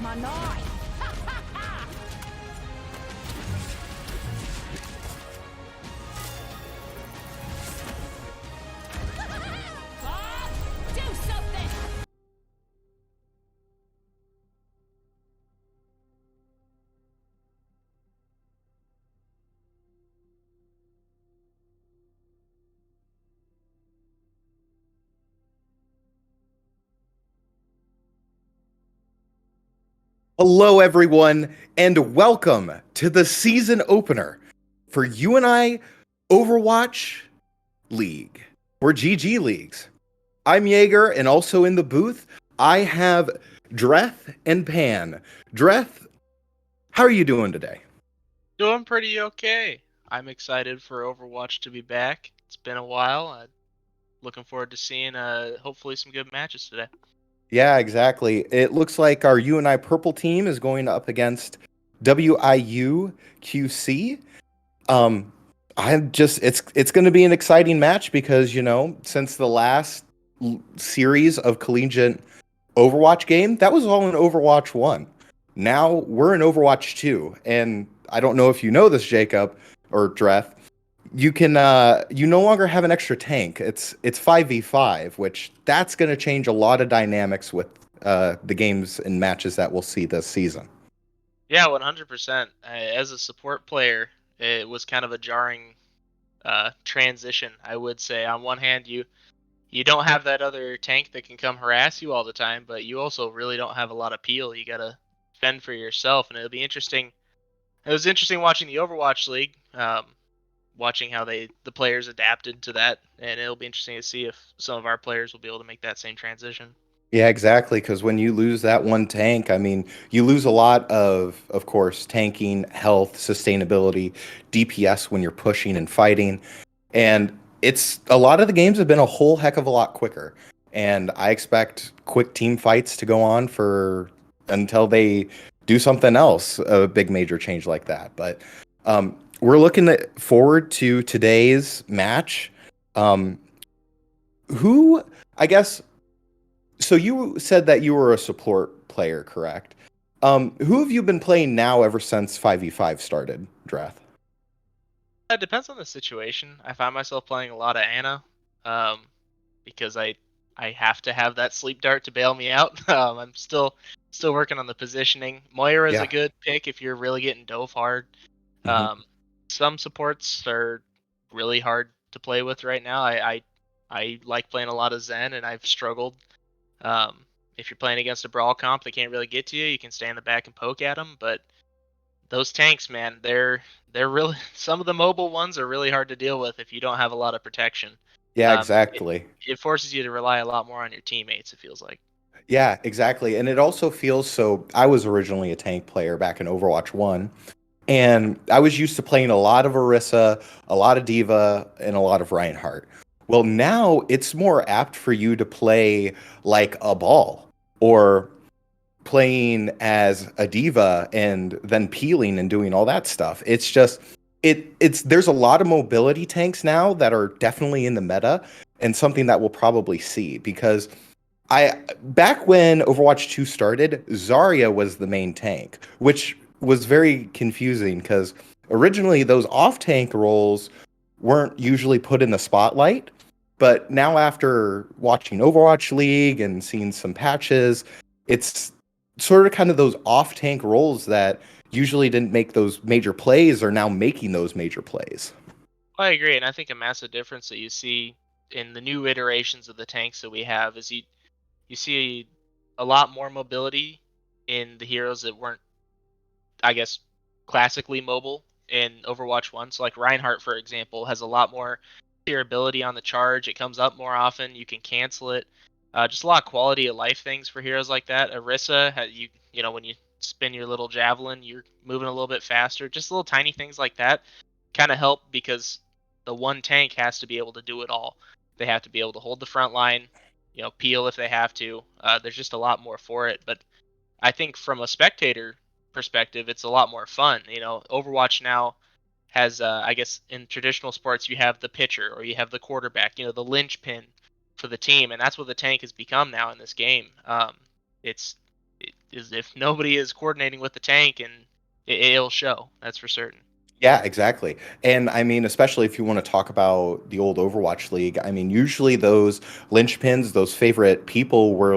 มาน้อย Bob, do something! Hello, everyone, and welcome to the season opener for UNI Overwatch League, or GGLeagues. I'm Jaeger, and also in the booth, I have Dreth and Pan. Dreth, how are you doing today? Doing pretty okay. I'm excited for Overwatch to be back. It's been a while. I'm looking forward to seeing hopefully some good matches today. Yeah, exactly. It looks like our UNI purple team is going up against WIU-QC. Um, it's going to be an exciting match because, since the last series of collegiate Overwatch game, that was all in Overwatch 1. Now we're in Overwatch 2, and I don't know if you know this, Jacob or Dreth. You no longer have an extra tank. It's 5v5, which that's going to change a lot of dynamics with the games and matches that we'll see this season. Yeah, 100%. As a support player, it was kind of a jarring transition, I would say. On one hand, you don't have that other tank that can come harass you all the time, but you also really don't have a lot of peel. You gotta fend for yourself, and it'll be interesting. It was interesting watching the Overwatch League, watching how the players adapted to that, and it'll be interesting to see if some of our players will be able to make that same transition. Yeah, exactly. Because when you lose that one tank, I mean, you lose a lot of course, tanking, health, sustainability, DPS when you're pushing and fighting. And it's a lot of the games have been a whole heck of a lot quicker. And I expect quick team fights to go on for until they do something else, a big major change like that. But we're looking forward to today's match. Um, who, I guess, so you said that you were a support player, correct? Who have you been playing now ever since 5v5 started, Drath? It depends on the situation. I find myself playing a lot of Ana, um, because I have to have that sleep dart to bail me out. I'm still working on the positioning. Moira is a Yeah. good pick if you're really getting dove hard. Hmm. Um, some supports are really hard to play with right now. I like playing a lot of Zen, and I've struggled. If you're playing against a brawl comp that can't really get to you, you can stay in the back and poke at them. But those tanks, man, they're really some of the mobile ones are really hard to deal with if you don't have a lot of protection. Yeah, Um, it, exactly. it forces you to rely a lot more on your teammates. It feels like. Yeah, exactly. And it also feels so. I was originally a tank player back in Overwatch 1, and I was used to playing a lot of Orisa, a lot of Diva, and a lot of Reinhardt. Well, now it's more apt for you to play like a ball or playing as a diva and then peeling and doing all that stuff. It's just it's there's a lot of mobility tanks now that are definitely in the meta and something that we'll probably see because I back when Overwatch 2 started, Zarya was the main tank, which was very confusing because originally those off-tank roles weren't usually put in the spotlight. But now after watching Overwatch League and seeing some patches, it's sort of kind of those off-tank roles that usually didn't make those major plays are now making those major plays. I agree, and I think a massive difference that you see in the new iterations of the tanks that we have is you see a lot more mobility in the heroes that weren't, I guess, classically mobile in Overwatch 1. So like Reinhardt, for example, has a lot more ability on the charge. It comes up more often. You can cancel it. Just a lot of quality of life things for heroes like that. Orisa, you know when you spin your little javelin, you're moving a little bit faster. Just little tiny things like that kind of help because the one tank has to be able to do it all. They have to be able to hold the front line, peel if they have to. There's just a lot more for it. But I think from a spectator perspective, it's a lot more fun. Overwatch now has, I guess, in traditional sports, you have the pitcher or you have the quarterback, the linchpin for the team, and that's what the tank has become now in this game. It's is if nobody is coordinating with the tank, and it'll show. That's for certain. Yeah, exactly. And I mean, especially if you want to talk about the old Overwatch League, I mean, usually those linchpins, those favorite people were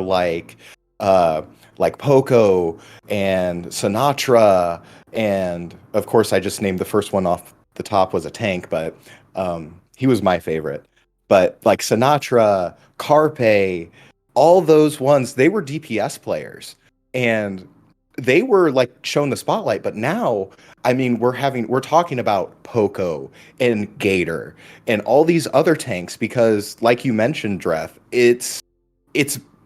uh like Poco and Sinatra, and of course I just named the first one off the top was a tank, but he was my favorite. But like Sinatra, Carpe, all those ones, they were DPS players. And they were like shown the spotlight, but now I mean, we're talking about Poco and Gator and all these other tanks because, like you mentioned, Dreth, it's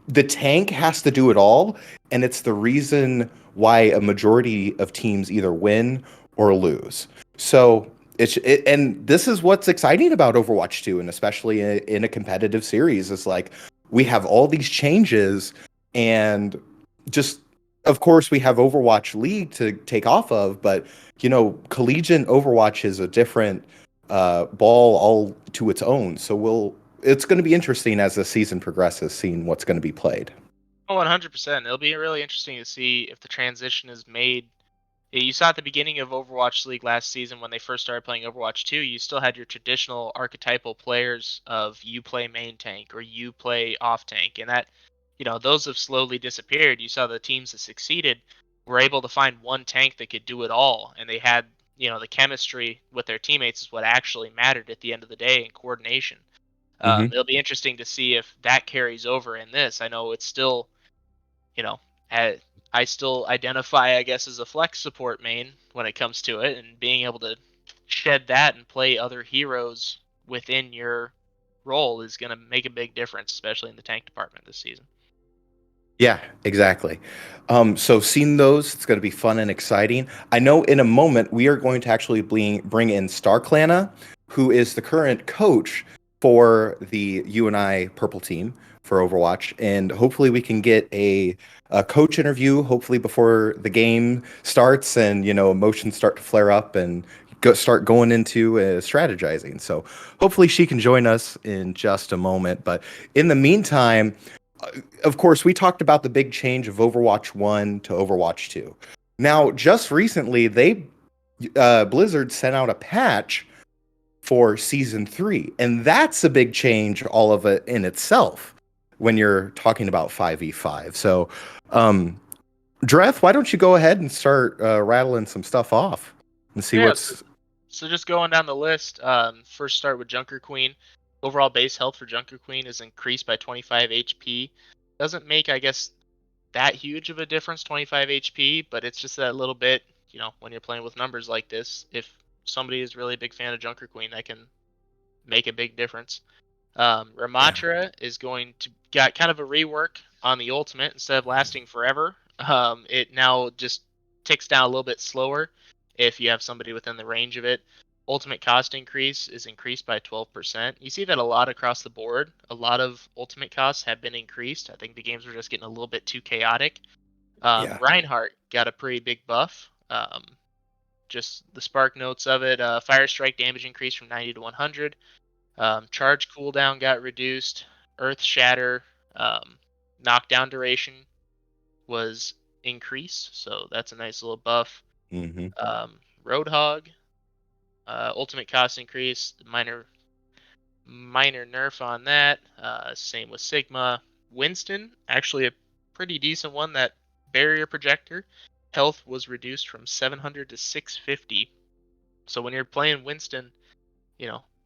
the tank has to do it all, and it's the reason why a majority of teams either win or lose. So and this is what's exciting about Overwatch 2, and especially in a competitive series, is like we have all these changes and just of course we have Overwatch League to take off of, but collegiate Overwatch is a different ball all to its own. So it's going to be interesting as the season progresses, seeing what's going to be played. Oh, 100%. It'll be really interesting to see if the transition is made. You saw at the beginning of Overwatch League last season when they first started playing Overwatch 2, you still had your traditional archetypal players of you play main tank or you play off tank. And that, those have slowly disappeared. You saw the teams that succeeded were able to find one tank that could do it all. And they had, the chemistry with their teammates is what actually mattered at the end of the day, and coordination. Hmm. It'll be interesting to see if that carries over in this. I know it's still, you know, I still identify, I guess, as a flex support main when it comes to it, and being able to shed that and play other heroes within your role is going to make a big difference, especially in the tank department this season. Yeah, exactly. So seeing those, it's going to be fun and exciting. I know in a moment we are going to actually bring in StarClana, who is the current coach for the UNI Purple team for Overwatch, and hopefully we can get a coach interview, hopefully before the game starts, and emotions start to flare up and start going into strategizing. So hopefully she can join us in just a moment. But in the meantime, of course, we talked about the big change of Overwatch 1 to Overwatch 2. Now, just recently, Blizzard sent out a patch for Season 3, and that's a big change all of it in itself when you're talking about 5v5. So, Dreth, why don't you go ahead and start rattling some stuff off and see Yeah, what's... so just going down the list, first start with Junker Queen. Overall base health for Junker Queen is increased by 25 HP. Doesn't make, I guess, that huge of a difference, 25 HP, but it's just that little bit, when you're playing with numbers like this, if somebody is really a big fan of Junker Queen, that can make a big difference. Yeah. Ramatra is going to got kind of a rework on the ultimate. Instead of lasting forever, it now just ticks down a little bit slower if you have somebody within the range of it. Ultimate cost increase is increased by 12%. You see that a lot across the board. A lot of ultimate costs have been increased. I think the games were just getting a little bit too chaotic. Yeah. Reinhardt got a pretty big buff. Just the spark notes of it. Fire strike damage increased from 90 to 100. Charge cooldown got reduced. Earth shatter knockdown duration was increased, so that's a nice little buff. Hmm. Roadhog, ultimate cost increase, minor nerf on that. Same with Sigma. Winston, actually a pretty decent one. That barrier projector health was reduced from 700 to 650. So when you're playing Winston,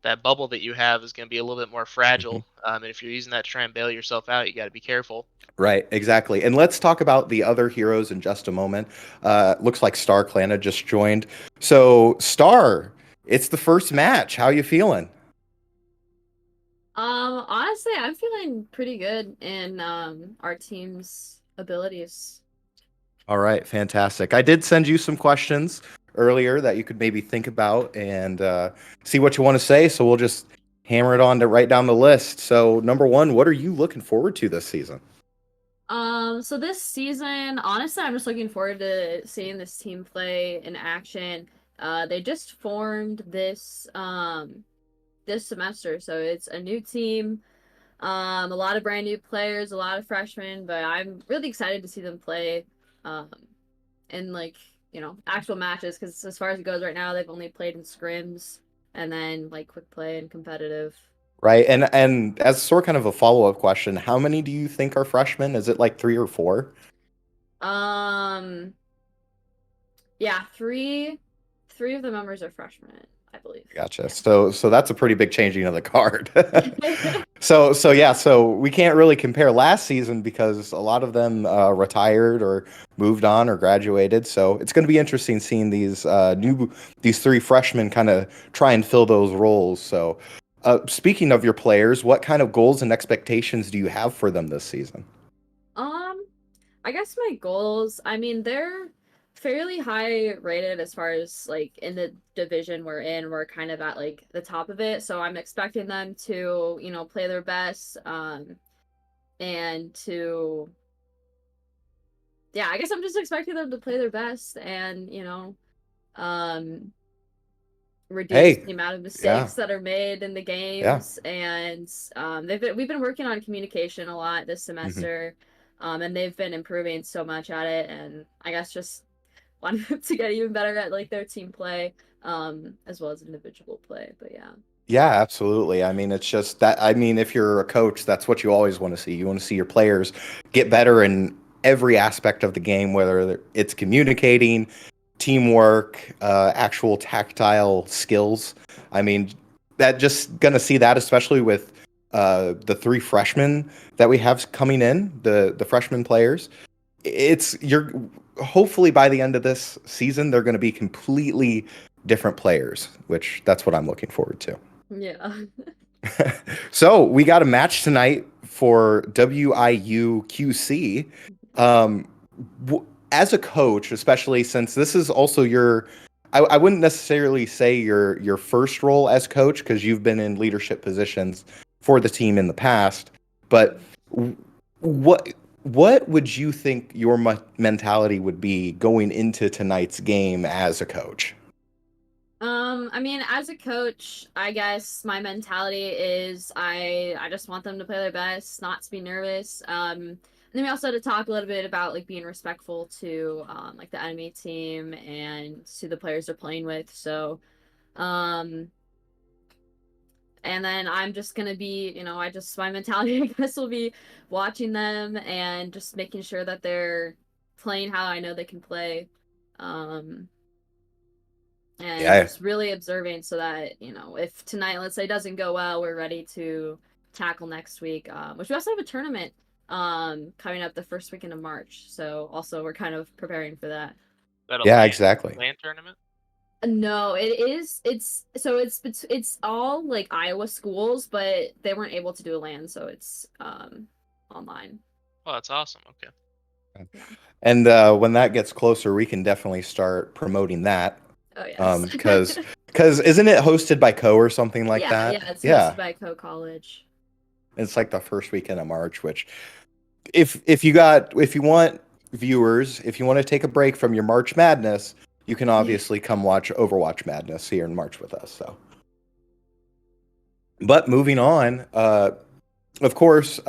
that bubble that you have is going to be a little bit more Hmm. fragile. And if you're using that to try and bail yourself out, you got to be careful. Right, exactly. And let's talk about the other heroes in just a moment. Looks like Star Clana just joined. So, Star, it's the first match. How you feeling? Honestly, I'm feeling pretty good in our team's abilities. All right, fantastic. I did send you some questions earlier that you could maybe think about and see what you want to say. So we'll just hammer it on to right down the list. So, number one, what are you looking forward to this season? So this season, honestly, I'm just looking forward to seeing this team play in action. They just formed this semester, so it's a new team. A lot of brand new players, a lot of freshmen, but I'm really excited to see them play in like, actual matches because as far as it goes right now, they've only played in scrims and then like quick play and competitive. Right. And as sort of kind of a follow-up question, how many do you think are freshmen? Is it like 3 or 4? Um, yeah, three of the members are freshmen, I believe. Gotcha. Yeah. So that's a pretty big changing of the card. So yeah, so we can't really compare last season because a lot of them retired or moved on or graduated. So it's going to be interesting seeing these 3 freshmen kind of try and fill those roles. So speaking of your players, what kind of goals and expectations do you have for them this season? Um, I guess my goals, I mean, they're fairly high rated as far as like in the division we're in. We're kind of at like the top of it. So I'm expecting them to, play their best, and to, yeah, I guess I'm just expecting them to play their best and, um, reduce Hey, the amount of yeah, mistakes that are made in the yeah. games. And we've been working on communication a lot this Mhm. semester, and they've been improving so much at it. And I guess just want them to get even better at like their team play, as well as individual play. But yeah. Yeah, absolutely. I mean, it's just that, I mean, if you're a coach, that's what you always want to see. You want to see your players get better in every aspect of the game, whether it's communicating, teamwork, actual tactile skills. I mean, that just going to see that, especially with the 3 freshmen that we have coming in, the freshman players. You're hopefully by the end of this season, they're going to be completely different players, which that's what I'm looking forward to. Yeah. So we got a match tonight for WIU-QC. Um, as a coach, especially since this is also I wouldn't necessarily say your first role as coach because you've been in leadership positions for the team in the past. But what what would you think your mentality would be going into tonight's game as a coach? I mean, as a coach, I guess my mentality is I just want them to play their best, not to be nervous. And then we also had to talk a little bit about like being respectful to like the enemy team and to the players they're playing with. So, um, and then I'm just gonna be, my mentality I guess will be watching them and just making sure that they're playing how I know they can play. Um, and Yeah, just really observing so that, if tonight, let's say, doesn't go well, we're ready to tackle next week, which we also have a tournament coming up the first weekend of March. So also we're kind of preparing for that. That a yeah, land exactly. land tournament? No, it's all like Iowa schools, but they weren't able to do a LAN, so it's online. Oh, that's awesome. Okay. Yeah. And when that gets closer, we can definitely start promoting that. Oh yes. Because isn't it hosted by Co or something like Yeah, that? yeah, it's hosted Yeah, by Co College. it's like the first weekend of March. Which, if you want viewers, if you want to take a break from your March Madness, you can obviously come watch Overwatch Madness here in March with us. So, but moving on, of course,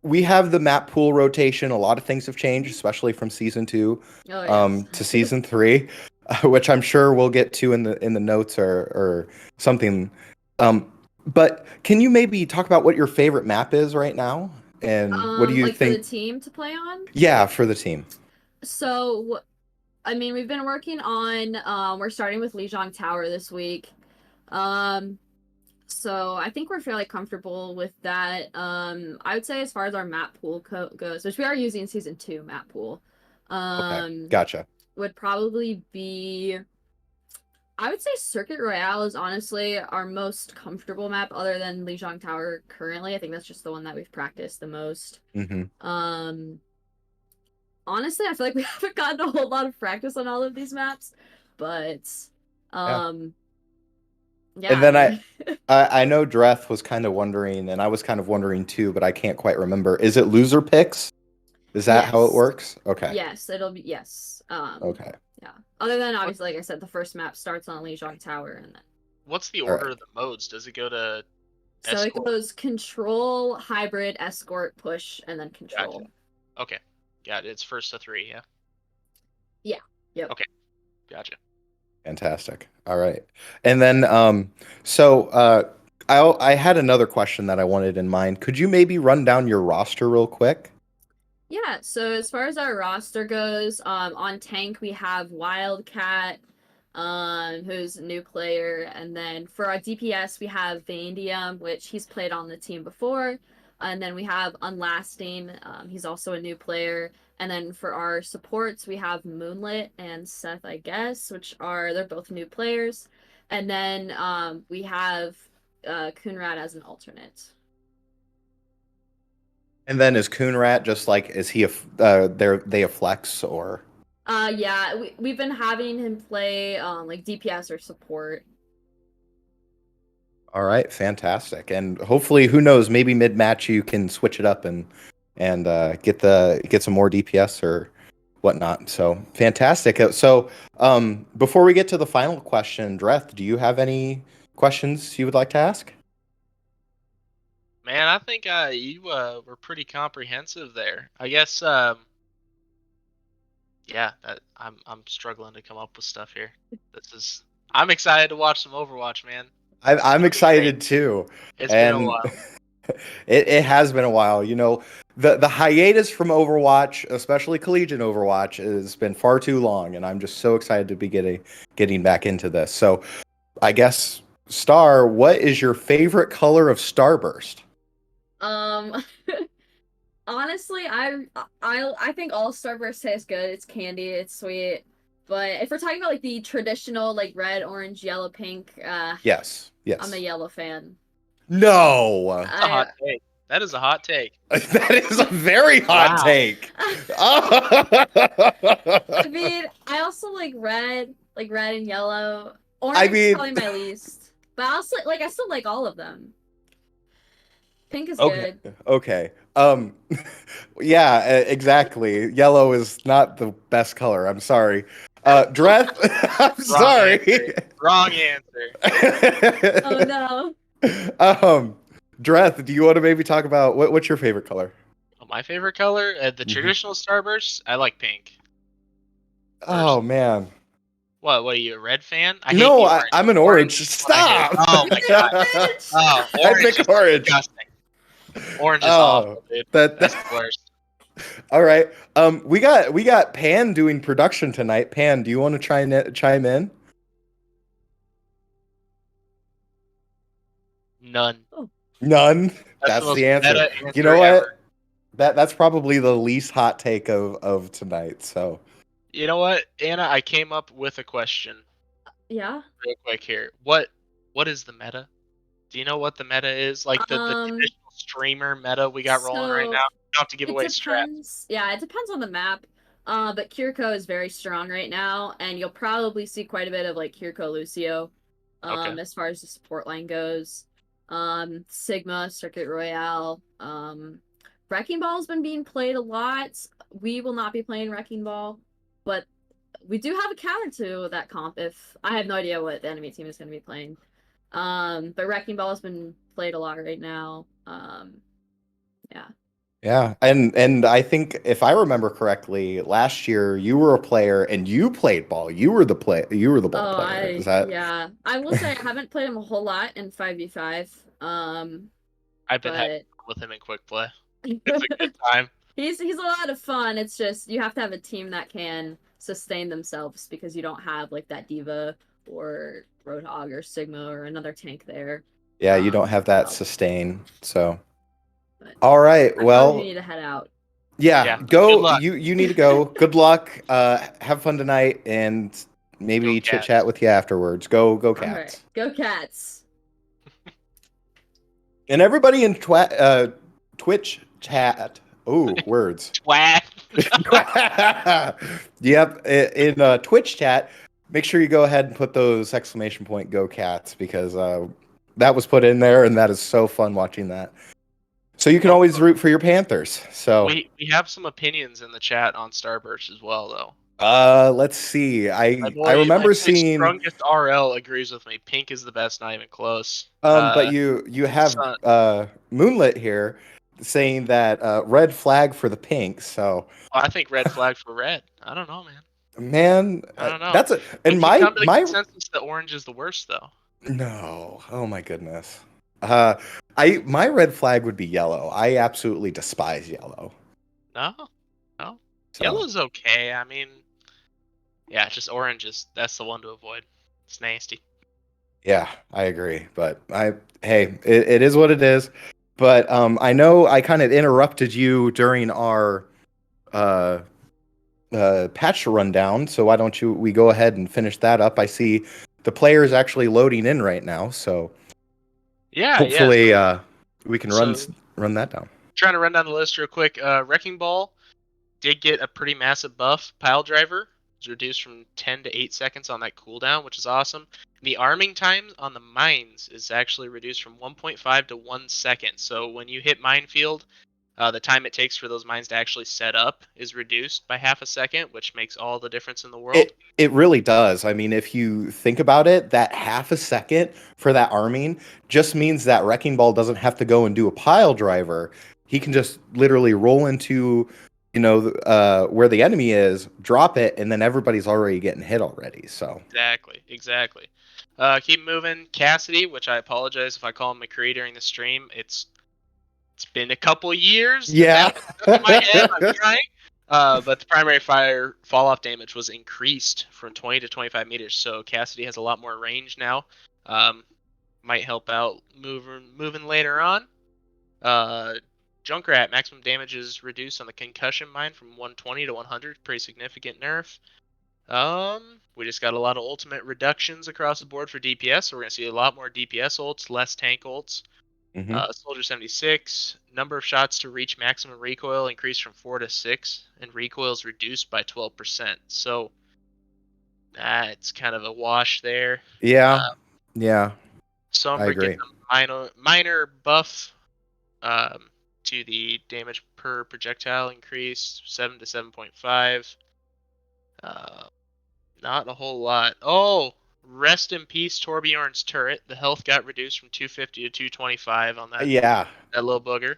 we have the map pool rotation. A lot of things have changed, especially from season 2 Oh yes. to season 3, which I'm sure we'll get to in the notes or something. But can you maybe talk about what your favorite map is right now, and what do you Like for the think? team to play on? Yeah, for the team. So, I mean, we've been working on, we're starting with Lijiang Tower this week. Um, so I think we're fairly comfortable with that. I would say as far as our map pool goes, which we are using season 2 map pool, Okay, um, gotcha. would probably be, I would say Circuit Royale is honestly our most comfortable map other than Lijiang Tower currently. I think that's just the one that we've practiced the most. Hmm. Um, Honestly, I feel like we haven't gotten a whole lot of practice on all of these maps, but Yeah. um yeah, And I then mean I know Dreth was kind of wondering, and I was kind of wondering too, but I can't quite remember. Is it loser picks? Is that how it yes. works? Okay. Yes, it'll be yes. Okay. Yeah. Other than What obviously like I said, the first map starts on Lijiang Tower and then what's the All order right. of the modes? Does it go to So it Escort. goes control, hybrid, escort, push, and then control. Gotcha. Okay. Got it. It's first to 3, yeah? Yeah. Yep. Okay. Gotcha. Fantastic. All right. And then, I had another question that I wanted in mind. Could you maybe run down your roster real quick? Yeah, so as far as our roster goes, on tank we have Wildcat, who's a new player, and then for our DPS we have Vandium, which he's played on the team before, and then we have Unlasting, he's also a new player, and then for our supports we have Moonlit and Seth, I guess, they're both new players, and then we have Kunrad as an alternate. And then is Coonrat just like, is he they a flex or? Yeah, we've been having him play like DPS or support. All right, fantastic. And hopefully, who knows, maybe mid-match you can switch it up and get some more DPS or whatnot. So fantastic. So before we get to the final question, Dreth, do you have any questions you would like to ask? Man, I think you were pretty comprehensive there. I guess yeah, I'm struggling to come up with stuff here. I'm excited to watch some Overwatch, man. I'm excited too. It's been a And while. it has been a while. You know, the hiatus from Overwatch, especially collegiate Overwatch, has been far too long, and I'm just so excited to be getting back into this. So, I guess, Star, what is your favorite color of Starburst? Honestly, I think all Starburst tastes good. It's candy, it's sweet. But if we're talking about like the traditional like red, orange, yellow, pink, Yes, I'm a yes. yellow fan. No, That's a hot take. That is a hot take. that is a very hot Wow. take. I mean, I also like red and yellow. Orange is probably my least. But I still like all of them. Pink is Okay. good. Okay. Yeah, exactly. Yellow is not the best color. I'm sorry. Dreth, I'm sorry. Wrong answer. Oh no. Dreth, do you want to maybe talk about what's your favorite color? My favorite color, the Mhm. traditional Starburst, I like pink. Oh man. What are you, a red fan? I No, hate the orange. I'm an orange. Stop. Oh my god. Oh, I orange pick is orange. disgusting. Orange is Oh, awful, dude. That's the worst. All right. We got Pan doing production tonight. Pan, do you want to chime in? None. None. That's most the answer. meta You know answer what? ever. That's probably the least hot take of tonight. So You know what, Anna? I came up with a question Yeah. real quick here. What is the meta? Do you know what the meta is? Like the traditional streamer meta we got rolling right now? You don't have to give away strats. Depends. Yeah, it depends on the map. But Kiriko is very strong right now, and you'll probably see quite a bit of like Kiriko Lucio. Okay. As far as the support line goes. Sigma, Circuit Royale. Wrecking Ball has been being played a lot. We will not be playing Wrecking Ball, but we do have a counter to that comp if I have no idea what the enemy team is going to be playing. But Wrecking Ball has been played a lot right now. Yeah. yeah, and I think if I remember correctly, last year you were a player and you played ball. You were the ball player. Is that? Yeah. I will say I haven't played him a whole lot in 5v5. I've been having fun with him in quick play. It's a good time. He's a lot of fun. It's just you have to have a team that can sustain themselves because you don't have like that Diva or Roadhog or Sigma or another tank there. Yeah, you don't have that sustain. So, all right. Well, you need to head out. Yeah, go. You need to go. Good luck. Have fun tonight, and maybe chit chat with you afterwards. Go Cats. All right. Go Cats. And everybody in Twitch chat. Oh, words. Twat. Yep. In Twitch chat, make sure you go ahead and put those exclamation point "Go Cats" because that was put in there, and that is so fun watching that. So you can always root for your Panthers. So we have some opinions in the chat on Starburst as well, though. Let's see. My I boy, remember seeing. Strongest RL agrees with me. Pink is the best, not even close. But you have Sun. Moonlit here saying that red flag for the pink. So I think red flag for red. I don't know, man. man, I don't know. that's a We and can come to the my consensus that orange is the worst, though. no. Oh my goodness. My red flag would be yellow. I absolutely despise yellow. No, no. So Yellow's okay. I mean, yeah, just orange that's the one to avoid. It's nasty. yeah, I agree. But hey, it is what it is. But I know I kind of interrupted you during our uh patch rundown. So why don't we go ahead and finish that up? I see the player is actually loading in right now. So Yeah, yeah. hopefully we can So run that down. trying to run down the list real quick. Wrecking Ball did get a pretty massive buff. Pile Driver was reduced from 10 to 8 seconds on that cooldown, which is awesome. The arming time on the mines is actually reduced from 1.5 to 1 second. So when you hit minefield, the time it takes for those mines to actually set up is reduced by half a second, which makes all the difference in the world. It really does. I mean, if you think about it, that half a second for that arming just means that Wrecking Ball doesn't have to go and do a pile driver. He can just literally roll into, where the enemy is, drop it, and then everybody's already getting hit already. So Exactly. Keep moving. Cassidy, which I apologize if I call him McCree during the stream. It's been a couple years. yeah, That was stuck in my head. I'm trying. But the primary fire fall off damage was increased from 20 to 25 meters. So Cassidy has a lot more range now. Might help out moving later on. Junkrat, maximum damage is reduced on the concussion mine from 120 to 100. Pretty significant nerf. We just got a lot of ultimate reductions across the board for DPS, so we're gonna see a lot more DPS ults, less tank ults. Soldier 76, number of shots to reach maximum recoil increased from 4 to 6, and recoil is reduced by 12%. So it's kind of a wash there. yeah. I Sombra agree. gets a minor buff to the damage per projectile increase, 7 to 7.5. Not a whole lot. Oh, rest in peace, Torbjorn's turret. The health got reduced from 250 to 225 on that Yeah. little booger.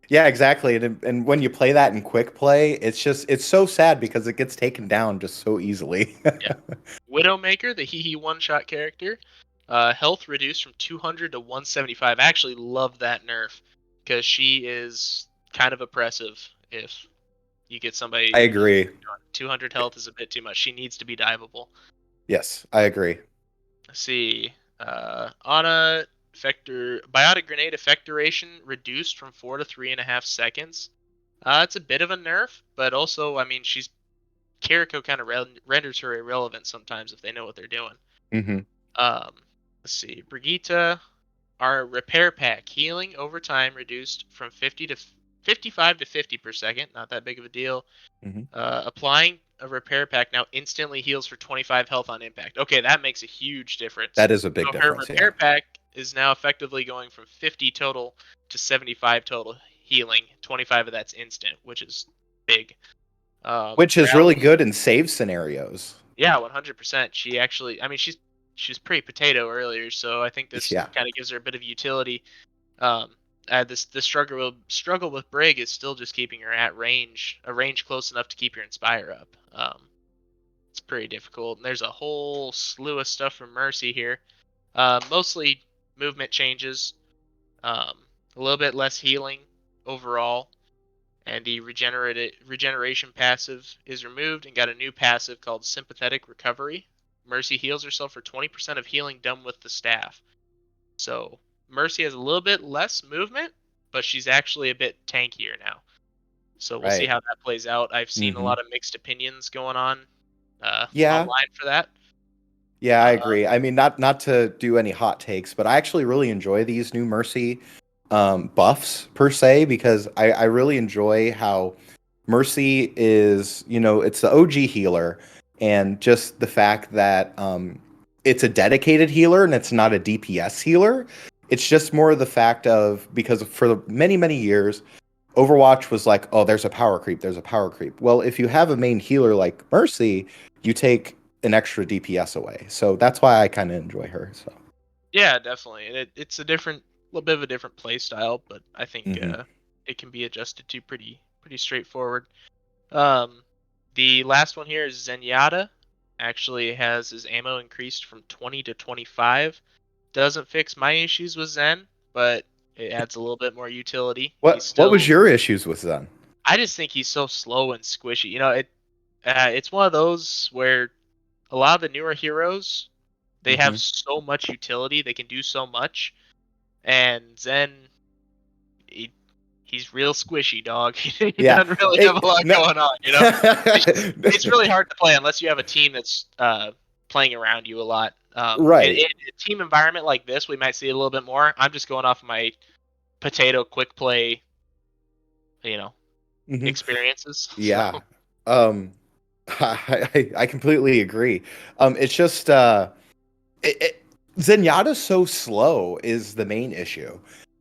Yeah, exactly. And when you play that in quick play, it's so sad because it gets taken down just so easily. Yeah. Widowmaker, the Hee one-shot character, health reduced from 200 to 175. I actually love that nerf because she is kind of oppressive if you get somebody. I agree. 200 health is a bit too much. She needs to be diveable. Yes, I agree. Let's see. Ana effector biotic grenade effect duration reduced from 4 to 3.5 seconds. It's a bit of a nerf, but also, I mean, Kiriko kind of renders her irrelevant sometimes if they know what they're doing. Mm-hmm. Let's see. Brigitte, our repair pack healing over time reduced from 55 to 50 per second. Not that big of a deal. Mm-hmm. Applying a repair pack now instantly heals for 25 health on impact. Okay, that makes a huge difference. That is a big So difference. her repair pack is now effectively going from 50 total to 75 total healing. 25 of that's instant, which is big. Which is really Rally, good in save scenarios. yeah, 100%. She actually, I mean, she was pretty potato earlier, so I think this kind of gives her a bit of utility. The struggle with Brig is still just keeping her at range, a range close enough to keep your Inspire up. It's pretty difficult. And there's a whole slew of stuff from Mercy here. Mostly movement changes, a little bit less healing overall, and the regeneration passive is removed and got a new passive called Sympathetic Recovery. Mercy heals herself for 20% of healing done with the staff. So Mercy has a little bit less movement, but she's actually a bit tankier now. So we'll see how that plays out. I've seen a lot of mixed opinions going on online for that. Yeah, I agree. I mean, not to do any hot takes, but I actually really enjoy these new Mercy buffs per se, because I really enjoy how Mercy is, it's the OG healer, and just the fact that it's a dedicated healer and it's not a DPS healer. It's just more of the fact of, because for many, many years, Overwatch was like, oh, there's a power creep, there's a power creep. Well, if you have a main healer like Mercy, you take an extra DPS away. So that's why I kind of enjoy her. So Yeah, definitely. It's a little bit of a different play style, but I think Mhm. it can be adjusted to pretty straightforward. The last one here is Zenyatta. Actually has his ammo increased from 20 to 25. Doesn't fix my issues with Zen, but it adds a little bit more utility. He's what was still. your issues with Zen? I just think he's so slow and squishy. It's one of those where a lot of the newer heroes, they have Mhm. so much utility, they can do so much, and Zen, he, he's real squishy, dog. He Yeah. doesn't really have It, a lot no. going on, you know. It's really hard to play unless you have a team that's playing around you a lot. In Right. a team environment like this, we might see it a little bit more. I'm just going off of my potato quick play, you know, Mhm. experiences. So Yeah. Um, I completely agree. It's just Zenyatta's so slow is the main issue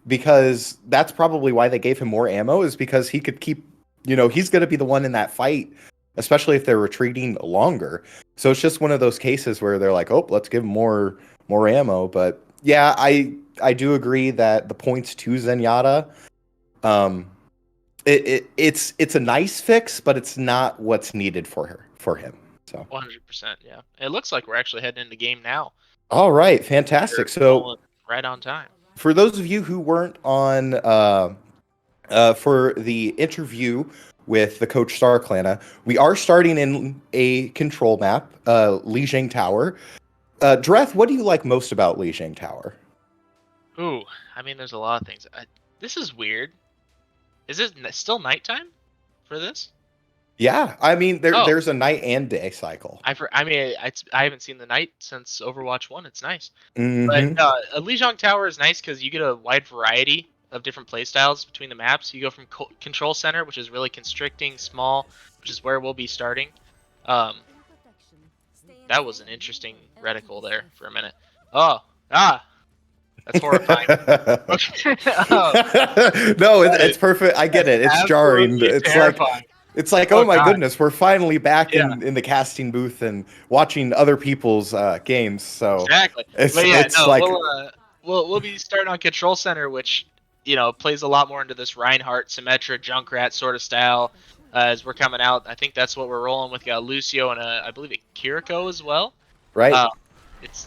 because that's probably why they gave him more ammo is because he could keep, he's going to be the one in that fight, especially if they're retreating longer. So it's just one of those cases where they're like, oh, let's give him more ammo. But yeah, I do agree that the points to Zenyatta, um, it's a nice fix, but it's not what's needed for him. So 100%, yeah. It looks like we're actually heading into game now. all right, You're fantastic. So rolling right on time. for those of you who weren't on for the interview with the coach Starclana, we are starting in a control map, Lijiang Tower. Dreth, what do you like most about Lijiang Tower? Ooh, I mean, there's a lot of things. This is weird. Is it still nighttime for this? Yeah, I mean Oh, there's a night and day cycle. I mean, I haven't seen the night since Overwatch 1. It's nice. But Hmm. a Lijiang Tower is nice because you get a wide variety of different playstyles between the maps. You go from Control Center, which is really constricting, small, which is where we'll be starting. Um, that was an interesting reticle there for a minute. Oh, that's horrifying. Okay. No, That it's is perfect. I get it. It's jarring. absolutely terrifying. It's like, oh Oh my god. goodness, we're finally back Yeah, in the casting booth and watching other people's games. So exactly. it's But yeah, it's no, like we'll be starting on Control Center, which plays a lot more into this Reinhardt, Symmetra, Junkrat sort of style. As we're coming out, I think that's what we're rolling with. Got Lucio and I believe a Kiriko as well. right. Uh,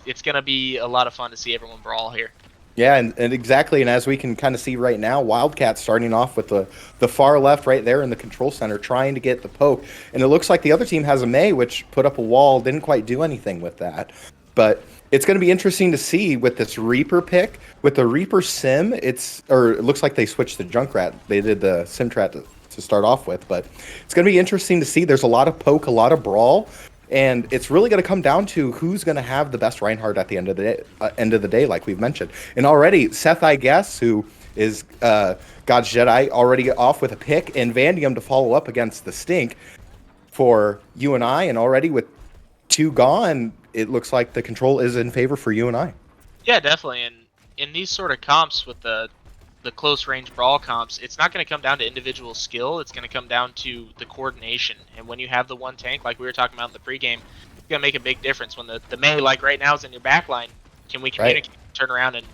it's gonna be a lot of fun to see everyone brawl here. Yeah, and exactly. And as we can kind of see right now, Wildcat starting off with the far left right there in the control center, trying to get the poke. And it looks like the other team has a Mei, which put up a wall, didn't quite do anything with that. But it's going to be interesting to see with this Reaper pick. With the Reaper Sim, it looks like they switched to Junkrat. They did the Simtrat to start off with. But it's going to be interesting to see. There's a lot of poke, a lot of brawl. And it's really going to come down to who's going to have the best Reinhardt at the end of the day, like we've mentioned. And already, Seth, I guess, who is God's Jedi, already off with a pick, and Vandium to follow up against the Stink for UNI. And already with two gone, it looks like the control is in favor for UNI. Yeah, definitely. And in these sort of comps with the close range brawl comps, it's not going to come down to individual skill. It's going to come down to the coordination. And when you have the one tank, like we were talking about in the pregame, it's going to make a big difference. When the Mei, like right now, is in your backline, can we communicate, turn around, and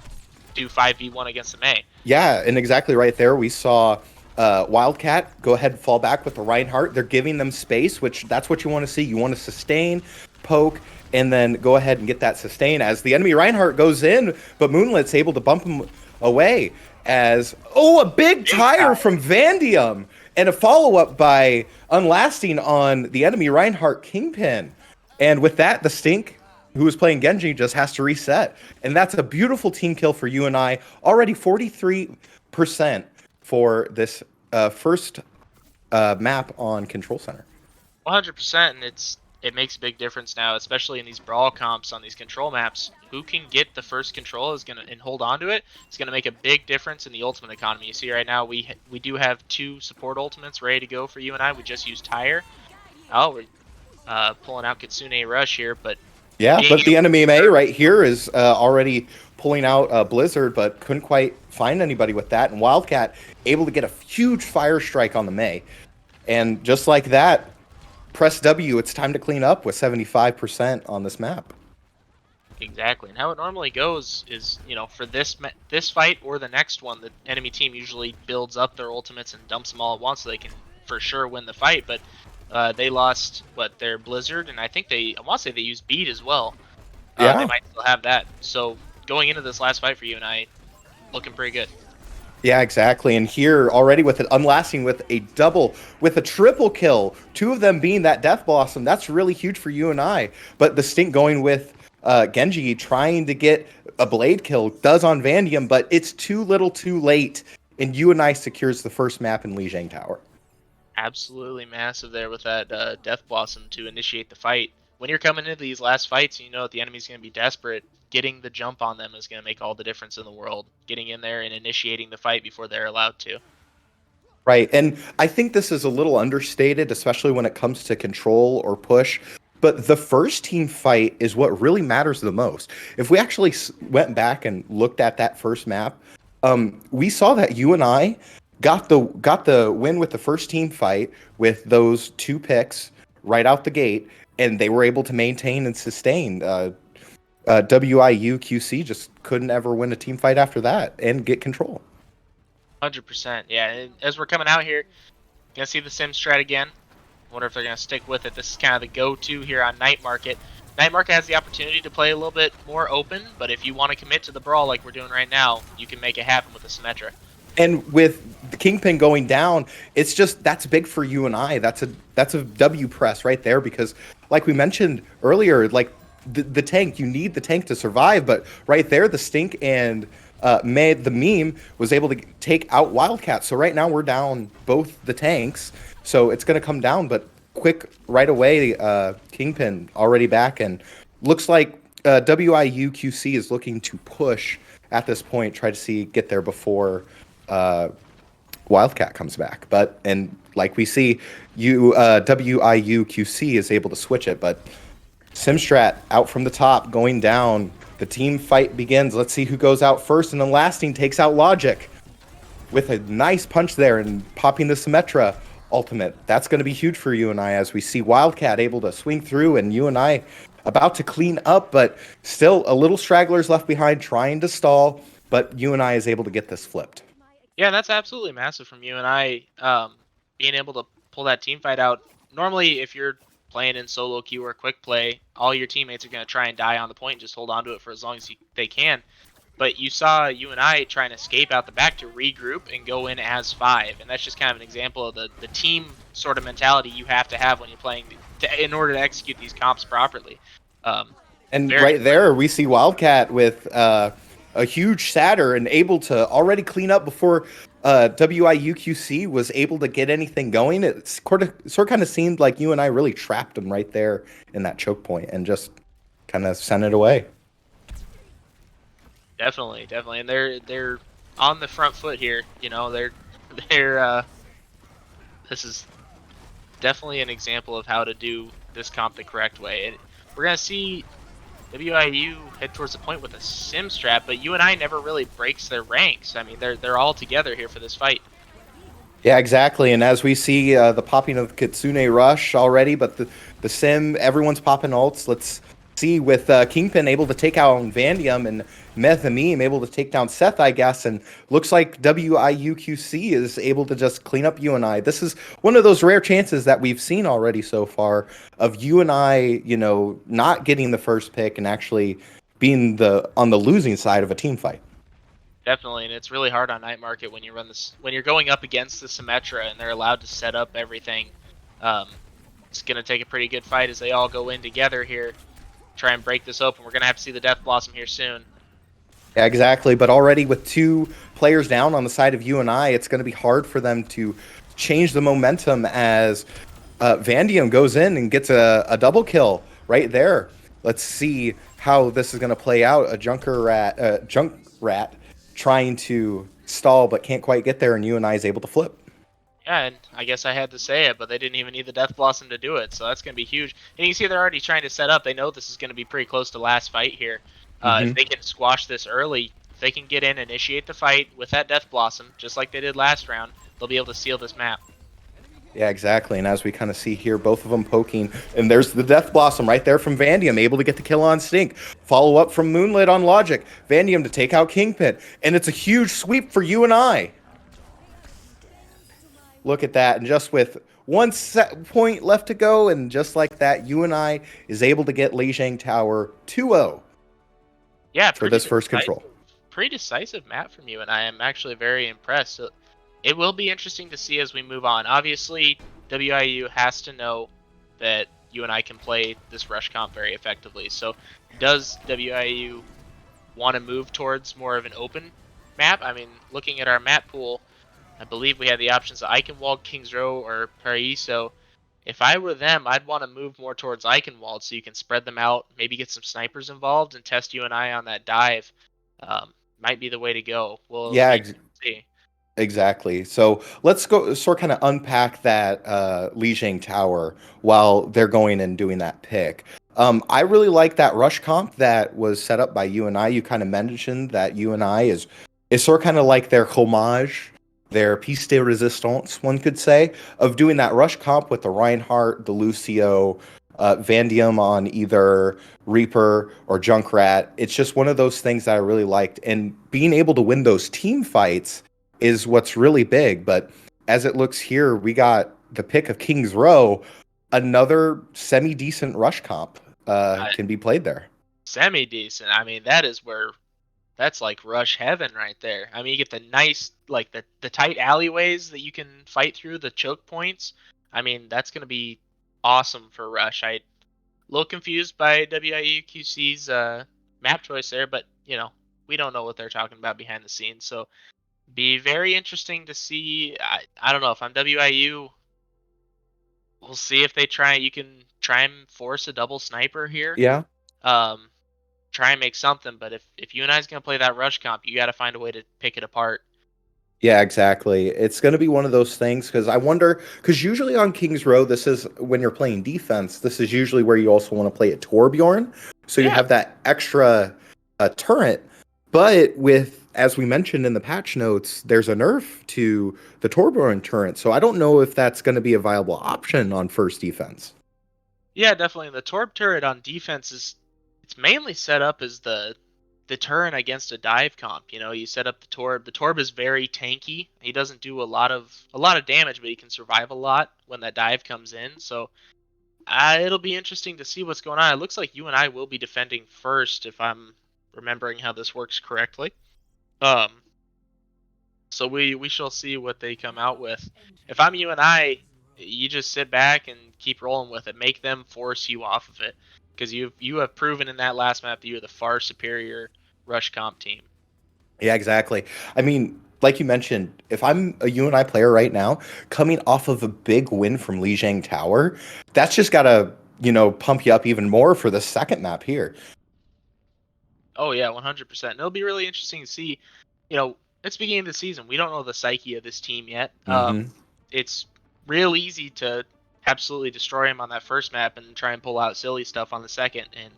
do 5v1 against the Mei? Yeah, and exactly right there, we saw Wildcat go ahead and fall back with the Reinhardt. They're giving them space, which that's what you want to see. You want to sustain, poke, and then go ahead and get that sustain as the enemy Reinhardt goes in, but Moonlight's able to bump him away as, a big tire from Vandium and a follow-up by Unlasting on the enemy Reinhardt Kingpin. And with that, the Stink, who was playing Genji, just has to reset. And that's a beautiful team kill for UNI. Already 43% for this first map on Control Center. 100%, and it makes a big difference now, especially in these brawl comps on these control maps. Who can get the first control and hold on to it. It's gonna make a big difference in the ultimate economy. You see right now we do have 2 support ultimates ready to go for UNI. We just used Tire. Oh, we're pulling out Kitsune Rush here, but Yeah, but the enemy Mei right here is already pulling out Blizzard, but couldn't quite find anybody with that. And Wildcat able to get a huge fire strike on the Mei. And just like that, press W, it's time to clean up with 75% on this map. Exactly, and how it normally goes is, for this fight or the next one, the enemy team usually builds up their ultimates and dumps them all at once so they can for sure win the fight. But they lost their Blizzard, and I want to say they used Beat as well. Yeah. They might still have that. So going into this last fight for UNI, looking pretty good. Yeah, exactly. And here already with it unlasting with a triple kill, 2 of them being that Death Blossom, that's really huge for UNI. But the stink going with Genji trying to get a blade kill does on Vandium, but it's too little too late, and UNI secures the first map in Lijiang Tower. Absolutely massive there with that Death Blossom to initiate the fight. When you're coming into these last fights, you know that the enemy's going to be desperate. Getting the jump on them is going to make all the difference in the world. Getting in there and initiating the fight before they're allowed to. Right, and I think this is a little understated, especially when it comes to control or push. But the first team fight is what really matters the most. If we actually went back and looked at that first map, we saw that UNI got the win with the first team fight with those 2 picks right out the gate, and they were able to maintain and sustain. WIU-QC just couldn't ever win a team fight after that and get control. 100%, yeah. And as we're coming out here, gonna see the sim strat again. Wonder if they're gonna stick with it. This is kind of the go-to here on Night Market. Night Market has the opportunity to play a little bit more open, but if you want to commit to the brawl like we're doing right now, you can make it happen with the Symmetra. And with the Kingpin going down, it's just that's big for UNI. That's a W press right there because, like we mentioned earlier, like the tank, you need the tank to survive. But right there, the Stink and the meme was able to take out Wildcat. So right now we're down both the tanks. So it's going to come down, but quick right away, Kingpin already back. And looks like WIU-QC is looking to push at this point, try to get there before Wildcat comes back. And like we see, WIU-QC is able to switch it, but Simstrat out from the top, going down. The team fight begins. Let's see who goes out first, and then Lasting takes out Logic with a nice punch there and popping the Symmetra ultimate. That's going to be huge for UNI as we see Wildcat able to swing through and UNI about to clean up, but still a little stragglers left behind trying to stall, but UNI is able to get this flipped. Yeah, that's absolutely massive from UNI, being able to pull that team fight out. Normally, if you're playing in solo queue or quick play, all your teammates are going to try and die on the point and just hold on to it for as long as they can. But you saw UNI trying to escape out the back to regroup and go in as 5, and that's just kind of an example of the team sort of mentality you have to have when you're playing in order to execute these comps properly. And right there, we see Wildcat with a huge shatter and able to already clean up before WIU-QC was able to get anything going. It sort of kind of seemed like UNI really trapped him right there in that choke point and just kind of sent it away. Definitely, and they're on the front foot here. You know, they're this is definitely an example of how to do this comp the correct way. And we're gonna see WIU head towards the point with a sim strat, but UNI never really breaks their ranks. I mean, they're all together here for this fight. Yeah, exactly. And as we see the popping of Kitsune Rush already, but the sim, everyone's popping ults. Let's see with Kingpin able to take out Vandium and Methememe able to take down Seth, I guess, and looks like WIU-QC is able to just clean up UNI. This is one of those rare chances that we've seen already so far of UNI, not getting the first pick and actually being on the losing side of a team fight. Definitely, and it's really hard on Night Market when you run this when you're going up against the Symmetra and they're allowed to set up everything. It's gonna take a pretty good fight as they all go in together here, try and break this open. We're gonna have to see the Death Blossom here soon. Yeah, exactly. But already with 2 players down on the side of UNI, it's going to be hard for them to change the momentum as Vandium goes in and gets a double kill right there. Let's see how this is going to play out. A junk rat trying to stall but can't quite get there, and UNI is able to flip. Yeah, and I guess I had to say it, but they didn't even need the Death Blossom to do it, so that's going to be huge. And you can see they're already trying to set up. They know this is going to be pretty close to last fight here. If they can squash this early, if they can get in, initiate the fight with that Death Blossom, just like they did last round, they'll be able to seal this map. Yeah, exactly. And as we kind of see here, both of them poking. And there's the Death Blossom right there from Vandium, able to get the kill on Stink. Follow up from Moonlit on Logic. Vandium to take out Kingpin. And it's a huge sweep for UNI. Look at that. And just with one set point left to go, and just like that, UNI is able to get Lijiang Tower 2-0 Yeah, for this first control. Pretty decisive map from you, and I am actually very impressed. So it will be interesting to see as we move on. Obviously, WIU has to know that UNI can play this rush comp very effectively. So does WIU want to move towards more of an open map? I mean, looking at our map pool, I believe we have the options of Eichenwald, Kings Row, or Paris. So if I were them, I'd want to move more towards Eichenwald so you can spread them out, maybe get some snipers involved and test UNI on that dive. Might be the way to go. We'll see. Exactly. So let's go kind of unpack that Lijiang Tower while they're going and doing that pick. I really like that rush comp that was set up by UNI. You kind of mentioned that UNI is sort of kind of like their homage, their piece de resistance, one could say, of doing that rush comp with the Reinhardt, the Lucio, Vandium on either Reaper or Junkrat. It's just one of those things that I really liked. And being able to win those team fights is what's really big. But as it looks here, we got the pick of Kings Row. Another semi-decent rush comp can be played there. Semi-decent. I mean, that's like rush heaven right there. I mean, you get the nice, like the tight alleyways that you can fight through, the choke points. I mean, that's going to be awesome for rush. I'm a little confused by WIU-QC's map choice there, but, you know, we don't know what they're talking about behind the scenes. So be very interesting to see. I don't know if I'm WIU. We'll see if they try. You can try and force a double sniper here. Yeah. Try and make something. But if UNI is going to play that rush comp, you got to find a way to pick it apart. Yeah, exactly. It's going to be one of those things because I wonder, because usually on Kings Row, this is when you're playing defense, this is usually where you also want to play a Torbjorn. So you have that extra turret. But with, as we mentioned in the patch notes, there's a nerf to the Torbjorn turret. So I don't know if that's going to be a viable option on first defense. Yeah, definitely. The Torb turret on defense it's mainly set up as the turret against a dive comp. You know, you set up the Torb. The Torb is very tanky. He doesn't do a lot of damage, but he can survive a lot when that dive comes in. So it'll be interesting to see what's going on. It looks like UNI will be defending first, if I'm remembering how this works correctly. So we shall see what they come out with. If I'm UNI, you just sit back and keep rolling with it. Make them force you off of it, because you have proven in that last map that you're the far superior rush comp team. Yeah, exactly. I mean, like you mentioned, if I'm a UNI player right now, coming off of a big win from Lijiang Tower, that's just gotta, pump you up even more for the second map here. Oh yeah, 100%. It'll be really interesting to see. It's beginning of the season. We don't know the psyche of this team yet. It's real easy to absolutely destroy him on that first map and try and pull out silly stuff on the second and,